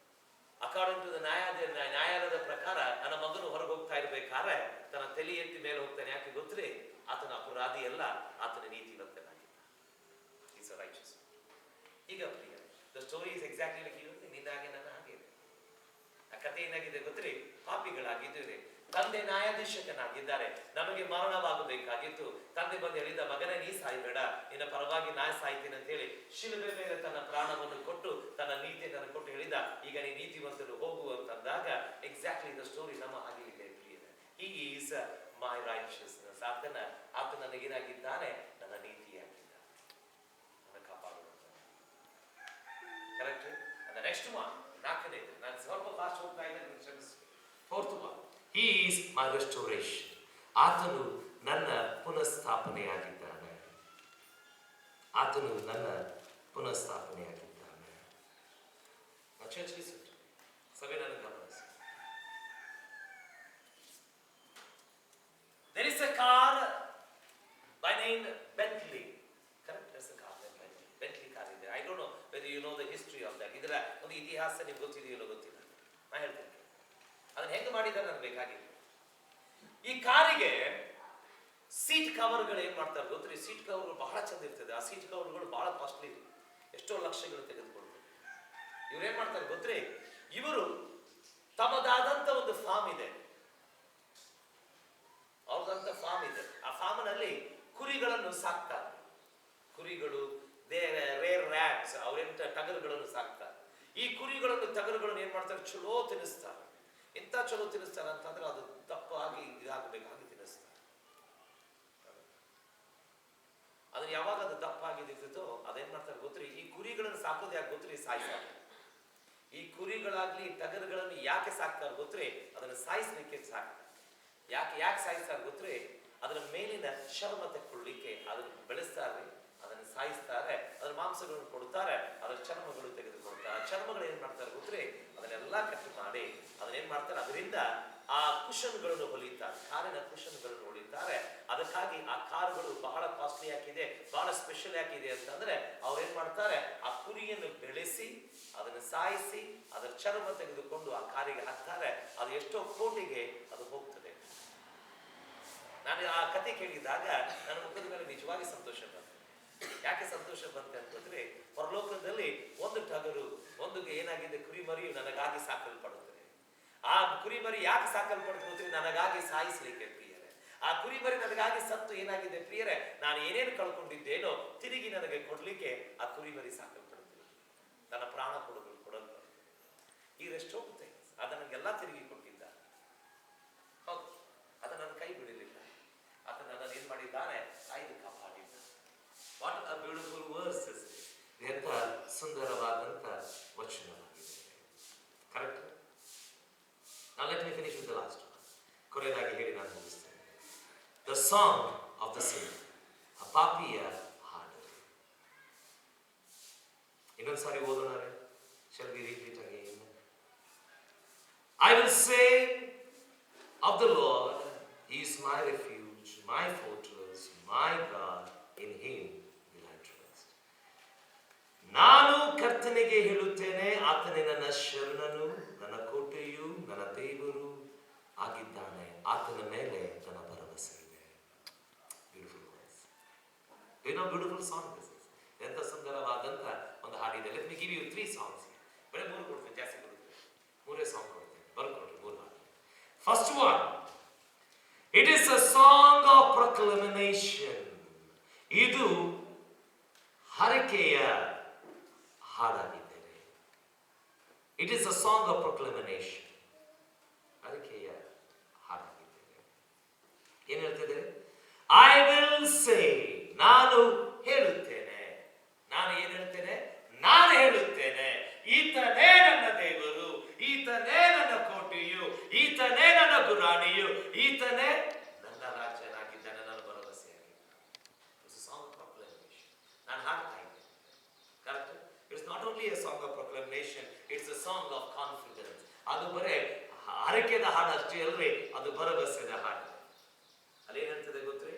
Speaker 1: ಅಕಾರ್ಡಿಂಗ್ ಟು ದ ನ್ಯಾಯಾಲಯದ ಪ್ರಕಾರ ನನ್ನ ಮಗನು ಹೊರಗೆ ಹೋಗ್ತಾ ಇರ್ಬೇಕಾದ್ರೆ ತನ್ನ ತಲೆ ಎತ್ತಿ ಮೇಲೆ ಹೋಗ್ತಾನೆ. ಯಾಕೆ ಗೊತ್ತ್ರಿ? ಆತನ ಅಪರಾಧಿ ಅಲ್ಲ, ಆತನ ನೀತಿವಂತನಾಗಿದ್ದ. Is a riches. ಈಗ ಪ್ರಿಯ, the story is exactly like you. ನಿನ್ನ ಹಾಗೆ ನನ್ನ ಹಾಗೆ ಇದೆ. ಆ ಕಥೆ ಏನಾಗಿದೆ ಗೊತ್ತೇ? ಪಾಪಿಗಳಾಗಿದ್ದೇವೆ, ತಂದೆ ನ್ಯಾಯಾಧೀಶಕನಾಗಿದ್ದಾರೆ, ನಮಗೆ ಮರಣವಾಗಬೇಕಾಗಿತ್ತು. ತಂದೆ ಬಂದು ಹೇಳಿದ, ಮಗನೇ ನೀ ಸಾಯ್ಬೇಡ, ನಿನ್ನ ಪರವಾಗಿ ನಾ ಸಾಯ್ತೀನಿ ಅಂತ ಹೇಳಿ ಶಿಲುಬೆ ಮೇಲೆ ತನ್ನ ಪ್ರಾಣವನ್ನು ಕೊಟ್ಟು ತನ್ನ ನೀತಿಯನ್ನು ಕೊಟ್ಟು ಹೇಳಿದ, ಈಗ ನೀ ನೀತಿವಂತರು ಹೋಗು ಅಂತಂದಾಗ ಎಕ್ಸಾಕ್ಟ್ಲಿ ದ ಸ್ಟೋರಿ ನಮ್ಮ ಹಾಗೆ ಇದೆ. He is my righteousness. ಆತ ನನಗೇನಾಗಿದ್ದಾನೆ? ನನ್ನ ನೀತಿಯಾಗಿದ್ದಾನೆ, ನನ್ನ ಕಾಪಾಡುವಂತಾನೆ. Correct? and the next one, ನಾಲ್ಕನೇ, ನಾನು ಸ್ವಲ್ಪ ಫಾಸ್ಟ್ ಹೋಗ್ತಾ ಇದ್ದೇನೆ, ಕ್ಷಮಿಸಿ. Fourth one, he is my restoration. ಆತನು ನನ್ನ ಪುನಃಸ್ಥಾಪನೆಯಾಗಿದ್ದಾನೆ. ಆತನು ನನ್ನ ಪುನಃಸ್ಥಾಪನೆಯಾಗಿದ್ದಾನೆ. ಚರ್ಚ್ ಲಿಸನ್, ಸಭೆ ನನ್ನ ಗಮನಿಸಿ. There is a car by name Bentley. Correct? There's a car named Bentley. Bentley car ಇದೆ. I don't know whether you know the history of that. ಇದರ ಒಂದು ಇತಿಹಾಸ ನಿಮ್ಗೆ ಗೊತ್ತಿದೆಯೋ ಗೊತ್ತಿಲ್ಲ, ನಾ ಹೇಳ್ತೇನೆ. ಅದನ್ನ ಹೆಂಗೆ ಮಾಡಿದ್ದಾರೆ ನನಗೆ ಬೇಕಾಗಿಲ್ಲ. ಈ ಕಾರಿಗೆ ಸೀಟ್ ಕವರ್ಗಳು ಏನ್ ಮಾಡ್ತಾರೆ ಗೊತ್ತ್ರಿ? ಸೀಟ್ ಕವರ್ಗಳು ಬಹಳ ಚಂದ ಇರ್ತದೆ. ಆ ಸೀಟ್ ಕವರ್ಗಳು ಬಹಳ ಕಾಸ್ಟ್ಲಿ, ಎಷ್ಟೋ ಲಕ್ಷಗಳು ತೆಗೆದುಕೊಳ್ತಾರೆ. ಇವ್ರು ಏನ್ ಮಾಡ್ತಾರೆ ಗೊತ್ತ್ರಿ? ಇವರು ತಮ್ಮದಾದಂತ ಒಂದು ಫಾರ್ಮ್ ಇದೆ, ಅವ್ರದಂತ ಫಾರ್ಮ್ ಇದೆ. ಆ ಫಾರ್ಮ್ನಲ್ಲಿ ಕುರಿಗಳನ್ನು ಸಾಕ್ತಾರೆ. ಕುರಿಗಳು, ರೇರ್ ರ್ಯಾಟ್ಸ್, ಅವರೆಂತ ಟಗರುಗಳನ್ನು ಸಾಕ್ತಾರೆ. ಈ ಕುರಿಗಳನ್ನು ಟಗರುಗಳನ್ನು ಏನ್ ಮಾಡ್ತಾರೆ? ಚಲೋ ತಿನ್ನಿಸ್ತಾರೆ. ಎಂತ ಚಲೋ ತಿನ್ನಿಸ್ತಾರೆ ಅಂತಂದ್ರೆ ಅದು ದಪ್ಪಾಗಿ ಇದಾಗಬೇಕಾಗಿ ತಿನ್ನಿಸ್ತಾರೆ. ಅದನ್ನ ಯಾವಾಗ ಅದು ದಪ್ಪಾಗಿ ಇರ್ತದೋ ಅದೇನ್ ಮಾಡ್ತಾರೆ ಗೊತ್ತ್ರಿ? ಈ ಕುರಿಗಳನ್ನು ಸಾಕೋದು ಯಾಕೆ ಗೊತ್ತ್ರಿ? ಸಾಯಿಸ್ತಾರೆ. ಈ ಕುರಿಗಳಾಗ್ಲಿ ಟಗರುಗಳನ್ನು ಯಾಕೆ ಸಾಕ್ತಾರೆ ಗೊತ್ತ್ರಿ? ಅದನ್ನು ಸಾಯಿಸ್ಲಿಕ್ಕೆ ಸಾಕ್ತಾರೆ. ಯಾಕೆ ಸಾಯಿಸ್ತಾರೆ ಗೊತ್ತ್ರಿ? ಅದರ ಮೇಲಿನ ಚರ್ಮ ತೆಕ್ಕೊಳ್ಳಿಕ್ಕೆ ಅದನ್ನು ಬೆಳೆಸ್ತಾರೆ, ಅದನ್ನು ಸಾಯಿಸ್ತಾರೆ, ಅದರ ಮಾಂಸಗಳನ್ನು ಕೊಡ್ತಾರೆ, ಅದರ ಚರ್ಮಗಳು ತೆಗೆದುಕೊಳ್ತಾರೆ. ಆ ಚರ್ಮಗಳು ಏನ್ ಮಾಡ್ತಾರೆ ಗೊತ್ತ್ರಿ? ಅದನ್ನೆಲ್ಲ ಕಟ್ ಮಾಡಿ ಅದನ್ನೇನ್ ಮಾಡ್ತಾರೆ? ಅದರಿಂದ ಆ ಕುಶನ್ಗಳನ್ನು ಹೊಲಿತಾರೆ, ಕಾರಿನ ಕುಶನ್ಗಳನ್ನು ಹೊಲಿತಾರೆ. ಅದಕ್ಕಾಗಿ ಆ ಕಾರುಗಳು ಬಹಳ ಕಾಸ್ಟ್ಲಿ ಯಾಕಿದೆ, ಬಹಳ ಸ್ಪೆಷಲ್ ಯಾಕಿದೆ ಅಂತಂದ್ರೆ ಅವ್ರೇನ್ ಮಾಡ್ತಾರೆ? ಆ ಕುರಿಯನ್ನು ಬೆಳೆಸಿ ಅದನ್ನು ಸಾಯಿಸಿ ಅದರ ಚರ್ಮ ತೆಗೆದುಕೊಂಡು ಆ ಕಾರಿಗೆ ಹಾಕ್ತಾರೆ. ಅದು ಎಷ್ಟೋ ಕೋಟಿಗೆ ಅದು ಹೋಗ್ತದೆ. ನಾನು ಆ ಕತೆ ಕೇಳಿದಾಗ ನನ್ನ ಮುಖದ ಮೇಲೆ ನಿಜವಾಗಿ ಸಂತೋಷ ಬಂತು. ಯಾಕೆ ಸಂತೋಷ ಬಂತೆ ಅಂತಂದ್ರೆ, ಪರಲೋಕದಲ್ಲಿ ಒಂದು ಟಗರು, ಒಂದು ಏನಾಗಿದೆ, ಕುರಿಮರಿಯು ನನಗಾಗಿ ಸಾಕಲ್ಪಡುತ್ತದೆ. ಆ ಕುರಿಮರಿ ಯಾಕೆ ಸಾಕಲ್ಪಡುತ್ತೆ? ನನಗಾಗಿ ಸಾಯಿಸ್ಲಿಕ್ಕೆ ಪ್ರಿಯರೇ. ಆ ಕುರಿಮರಿ ನನಗಾಗಿ ಸತ್ತು ಏನಾಗಿದೆ ಪ್ರಿಯರೇ? ನಾನು ಏನೇನು ಕಳ್ಕೊಂಡಿದ್ದೇನೋ ತಿರುಗಿ ನನಗೆ ಕೊಡ್ಲಿಕ್ಕೆ ಆ ಕುರಿಮರಿ ಸಾಕಲ್ಪಡುತ್ತೆ. ನನ್ನ ಪ್ರಾಣ ಕೊಡಲ್ಪಡುತ್ತೆ. ಈ ರೆಸ್ಟ್ ಹೋಗುತ್ತೆ, ಅದನ್ನೆಲ್ಲ ತಿರುಗಿ ಕೊಟ್ಟಿದ್ದ. ಹೌದು, ಅದು ನನ್ನ ಕೈ ಬಿಡಲಿಲ್ಲ. ಆತ ನನ್ನನ್ನು ಏನ್ ಮಾಡಿದ್ದಾನೆ? ಕಾಯ್ದು ಕಾಪಾಡಿದ್ದ. What a beautiful verses. ಎಂತ ಸುಂದರವಾದಂತ ವಚನವಾಗಿದೆ. Correct? Now let me finish with the last one. ಕೊನೆಯದಾಗಿ ಹೇಳಿ ನಾನು ಮುಗಿಸ್ತೇನೆ. The song of the sinner. ಆ ಪಾಪಿಯ ಹಾಡು. ಇನ್ನೊಂದ್ಸಾರಿ ಓದೋಣ. Shall we read it again? I will say of the Lord, He is my refuge, my fortress, my God, in Him will I trust. ನಾನು ಕರ್ತನಿಗೆ ಹೇಳುತ್ತೇನೆ, ಆತನೇ ನನ್ನ ಶರಣನು, ನನ್ನ ಕೋಟೆಯು, ನನ್ನ ದೇವರು ಆಗಿದ್ದಾನೆ. ಆತನ ಮೇಲೆ ನನ್ನ ಭರವಸೆ ಇದೆ. Beautiful words. ಏನೋ ಬ್ಯೂಟಿಫುಲ್ ಸಾಂಗ್ ದಿಸ್ ಇಸ್. ಎಂತ ಸುಂದರವಾದಂತ ಒಂದು ಹಾಡಿದೆ. Let me give you 3 songs. ಬರೀ 3 ಕೊಡ್ತೀನಿ, ಜಾಸ್ತಿ ಕೊಡ್ತೀನಿ. 3 ಸಾಂಗ್ ಕೊಡ್ತೀನಿ, ಬರ್ಕೊಡ್ರಿ 3 ಹಾಡು. First one, it is a song of proclamation. ಇದು ಹರಕೆಯ ಹಾಡಾಗಿದ್ದೇನೆ. It is a song of proclamation. ಹರಕೆಯ ಹಾಡಾಗಿದ್ದೇನೆ. ಏನ್ ಹೇಳ್ತಿದೆ? ಐ ವಿಲ್ ಸೇ, ನಾನು ಹೇಳುತ್ತೇನೆ. ನಾನು ಏನ್ ಹೇಳ್ತೇನೆ? ನಾನು ಹೇಳುತ್ತೇನೆ, ಈತನೇ ನನ್ನ ದೇವರು, ಈತನೇ ನನ್ನ ಕೋಟೆಯು, ಈತನೇ ನನ್ನ ಗುರಾಣಿಯು, ಈತನೇ ನನ್ನ ರಾಜ್ಯನಾಗಿದ್ದಾನೆ, ನನ್ನ ಭರವಸೆಯಾಗಿದ್ದಾನೆ. It's a song of proclamation. ನಾನು ಹಾಡ್ತಾ ಇದ್ದೇನೆ. Correct? It's not only a song of proclamation, it's a song of confidence. ಅದು ಬರೇ ಹರಕೆದ ಹಾಡು ಅಷ್ಟೇ ಅಲ್ರಿ, ಅದು ಭರವಸೆದ ಹಾಡು. ಅಲ್ಲಿ ಏನ್ ಹೇಳ್ತದೆ ಗೊತ್ತ್ರಿ?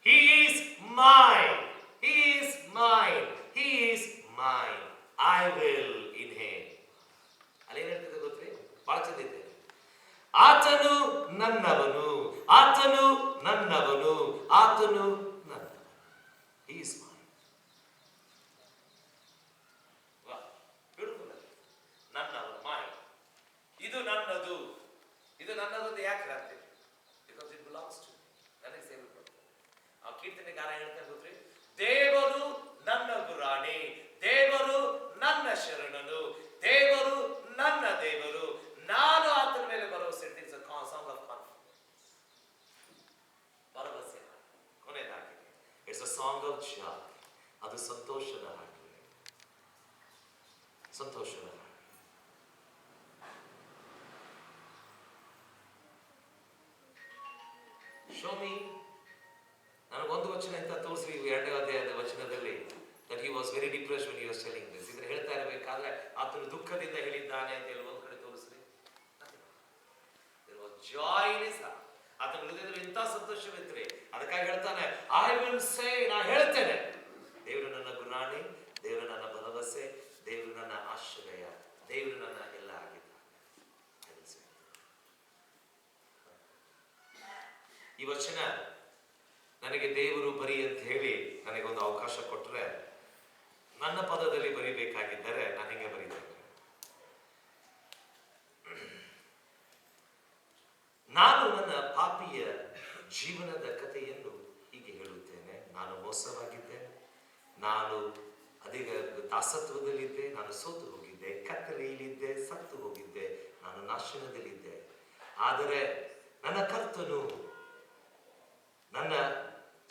Speaker 1: He is mine, He is mine, He is mine, I will in Him. ಅಲ್ಲಿ ಏನ್ ಹೇಳ್ತದೆ ಗೊತ್ತ್ರಿ? ಬಹಳ ಚಂದ ಇದೆ. ಆತನು ನನ್ನವನು, ಆತನು ನನ್ನವನು, ಆತನು ನನ್ನವನು. He is mine. ವಾಹ್, ಇದು ನನ್ನದೊಂದು ಯಾಕೆ ಹೇಳ್ತೀನಿ, ಬಿಕಾಸ್ ಇಟ್ ಬಿಲಾಂಗ್ಸ್ ಟು ನನಗೆ ಸೇವೆ ಕೊಡ್ತಾರೆ. ಆ ಕೀರ್ತನೆಗಾರ ಹೇಳ್ತಾರೆ ಗೊತ್ತ್ರಿ, ದೇವರು ನನ್ನ ಗುರಾಣಿ, ದೇವರು ನನ್ನ ಶರಣನು, ದೇವರು ನನ್ನ ದೇವರು, ನಾನು ಆತನ ಮೇಲೆ ಭರವಸೆ ಇಡ್ತೀನಿ. ಸಾಂಗ್ ಆಫ್ ಕಾನ್ಫಿಡೆನ್ಸ್, ಭರವಸೆ. ಕೊನೆಯದಾಗಿದೆ, it's a song of joy, ಅದು ಸಂತೋಷದ ಹಾಡು, ಸಂತೋಷದ ಹಾಡು. ಶೋಮಿ ನನಗೊಂದು ವಚನ ಅಂತ ತೋರಿಸ್ರಿ, 2ನೇ ಅಧ್ಯಾಯದ ವಚನದಲ್ಲಿ, that he was very depressed when he was telling this. ಇದ್ರೆ ಹೇಳ್ತಾ ಇರಬೇಕಾದ್ರೆ ಆತನು ದುಃಖದಿಂದ ಹೇಳಿದ್ದಾನೆ ಅಂತ ಹೇಳಿ ಒಂದು ಕಡೆ ತೋರಿಸ್ರಿ. There was joy in his heart. ಆತನ ಹೃದಯದಲ್ಲಿ ಇಂಥ ಸಂತೋಷವಿದ್ರೆ ಅದಕ್ಕಾಗಿ ಹೇಳ್ತಾನೆ, I will say, ನಾ ಹೇಳ್ತೇನೆ, ದೇವರು ನನ್ನ ಗುರಾಣಿ, ದೇವರು ನನ್ನ ಭರವಸೆ, ದೇವರು ನನ್ನ ಆಶ್ರಯ, ದೇವರು ನನ್ನ ಎಲ್ಲ ಆಗಿದ್ದಾನೆ. ಈ ವಚನ ನನಗೆ ದೇವರು ಬರಿ ಅಂತ ಹೇಳಿ ನನಗೊಂದು ಅವಕಾಶ ಕೊಟ್ಟರೆ, ನನ್ನ ಪದದಲ್ಲಿ ಬರಿಬೇಕಾಗಿದ್ದರೆ ನಾನು ಹಿಂಗೆ ಬರೀತೇನೆ. ನಾನು ನನ್ನ ಪಾಪಿಯ ಜೀವನದ ಕಥೆಯನ್ನು ಹೀಗೆ ಹೇಳುತ್ತೇನೆ. ನಾನು ಮೋಸವಾಗಿದ್ದೆ, ನಾನು ಅಧಿಕ ದಾಸತ್ವದಲ್ಲಿದ್ದೆ, ನಾನು ಸೋತು ಹೋಗಿದ್ದೆ, ಕತ್ತಲೆಯಲ್ಲಿದ್ದೆ, ಸತ್ತು ಹೋಗಿದ್ದೆ, ನಾನು ನಾಶನದಲ್ಲಿದ್ದೆ. ಆದರೆ ನನ್ನ ಕರ್ತನು ನನ್ನ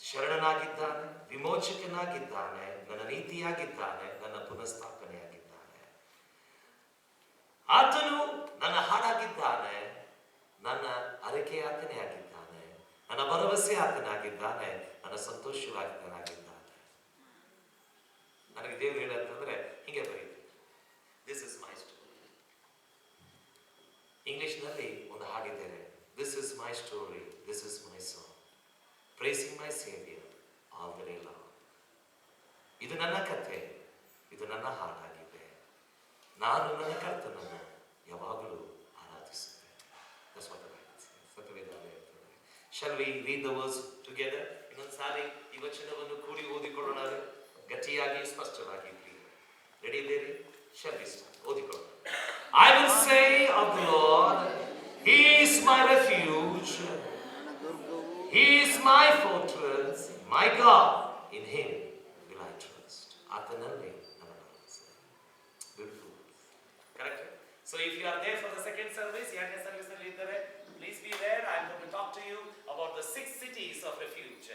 Speaker 1: ಶರಣನಾಗಿದ್ದಾನೆ, ವಿಮೋಚಕನಾಗಿದ್ದಾನೆ, ನನ್ನ ನೀತಿಯಾಗಿದ್ದಾನೆ, ನನ್ನ ಪುನಃಸ್ಥಾಪನೆಯಾಗಿದ್ದಾನೆ. ಆತನು ನನ್ನ ಹಾಡಾಗಿದ್ದಾನೆ, ನನ್ನ ಅರಕೆ ಆತನೇ ಆಗಿದ್ದಾನೆ, ನನ್ನ ಭರವಸೆ ಆತನಾಗಿದ್ದಾನೆ, ನನ್ನ ಸಂತೋಷವಾಗಿದ್ದಾನಾಗಿದ್ದಾನೆ. ನನಗೆ ದೇವರು ಹೇಳಂತಂದ್ರೆ ಹಿಂಗೆ ಬರೀತೀನಿ, ದಿಸ್ ಇಸ್ ಮೈ ಸ್ಟೋರಿ. ಇಂಗ್ಲಿಷ್ನಲ್ಲಿ ಒಂದು ಹಾಡಿದ್ದೇನೆ, this is my story, this is my song, praising my Savior all the day long. ಇದು ನನ್ನ ಕಥೆ, ಇದು ನನ್ನ ಹಾಡಾಗಿದೆ. ನಾನು ನನ್ನ ಕರ್ತನನ್ನು ಯಾವಾಗಲೂ ಆರಾಧಿಸುತ್ತೇನೆ. That's what the Bible says. ಸತ್ಯವೇದದಲ್ಲಿ ಹೇಳ್ತದೆ. Shall we read the words together? ಇನ್ನೊಂದು ಸಾರಿ ಈ ವಚನವನ್ನು ಕೂಡಿ ಓದಿಕೊಳ್ಳೋಣ, ಗಟ್ಟಿಯಾಗಿ ಸ್ಪಷ್ಟವಾಗಿ. ರೆಡಿ ಇದ್ದೀರಿ? Shall we start? ಓದಿಕೊಳ್ಳೋಣ. I will say of the Lord, He is my refuge. He is my fortress, my God, in Him will I trust. ಆತನಲ್ಲಿ ನನ್ನ ಭರವಸೆ. Beautiful. Correct? So if you are there for the second service, ಎರಡನೇ ಸರ್ವಿಸ್ ಅಲ್ಲಿ ಇದ್ದರೆ, please be there. I am going to talk to you about the 6 cities of refuge.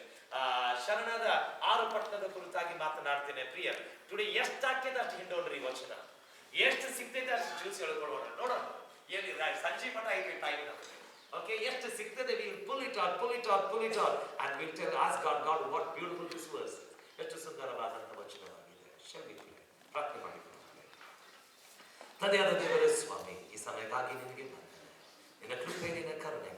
Speaker 1: ಶರಣದ 6 ಪಟ್ಟಣದ ಕುರಿತಾಗಿ ಮಾತನಾಡ್ತೇನೆ. ಪ್ರಿಯ, ಟುಡೇ ಎಷ್ಟು ಆಗ್ತದೆ ಅಷ್ಟು ಹಿಂಡೋಣ್ರಿ ವಚನ, ಎಷ್ಟು ಸಿಗ್ತೈತೆ ಅಷ್ಟು ಜ್ಯೂಸ್ ಹೇಳ್ಕೊಳ್ಳೋಣ. ನೋಡೋಣ ಎಲ್ಲಿ ಸಂಜೆ ಮಠ ಐತೆ ಟೈಮ್ ನಮಗೆ. Okay, ಎಷ್ಟು ಸಿಗ್ತದೆ, we will pull it out and we'll tell, ask God, what beautiful this verse. ಎಷ್ಟು ಸುಂದರವಾದಂಥ ವಚನವಾಗಿದೆ. Shall we pray? ಪ್ರಾರ್ಥನೆ ಮಾಡಿಕೊಳ್ಳೋಣ. ತಂದೆಯಾದ ದೇವರೇ ಸ್ವಾಮಿ, ಈ ಸಮಯಕ್ಕಾಗಿ ನಿನಗೆ ವಂದನೆ. ನಿನ್ನ ಕೃಪೆ, ನಿನ್ನ ಕರುಣೆ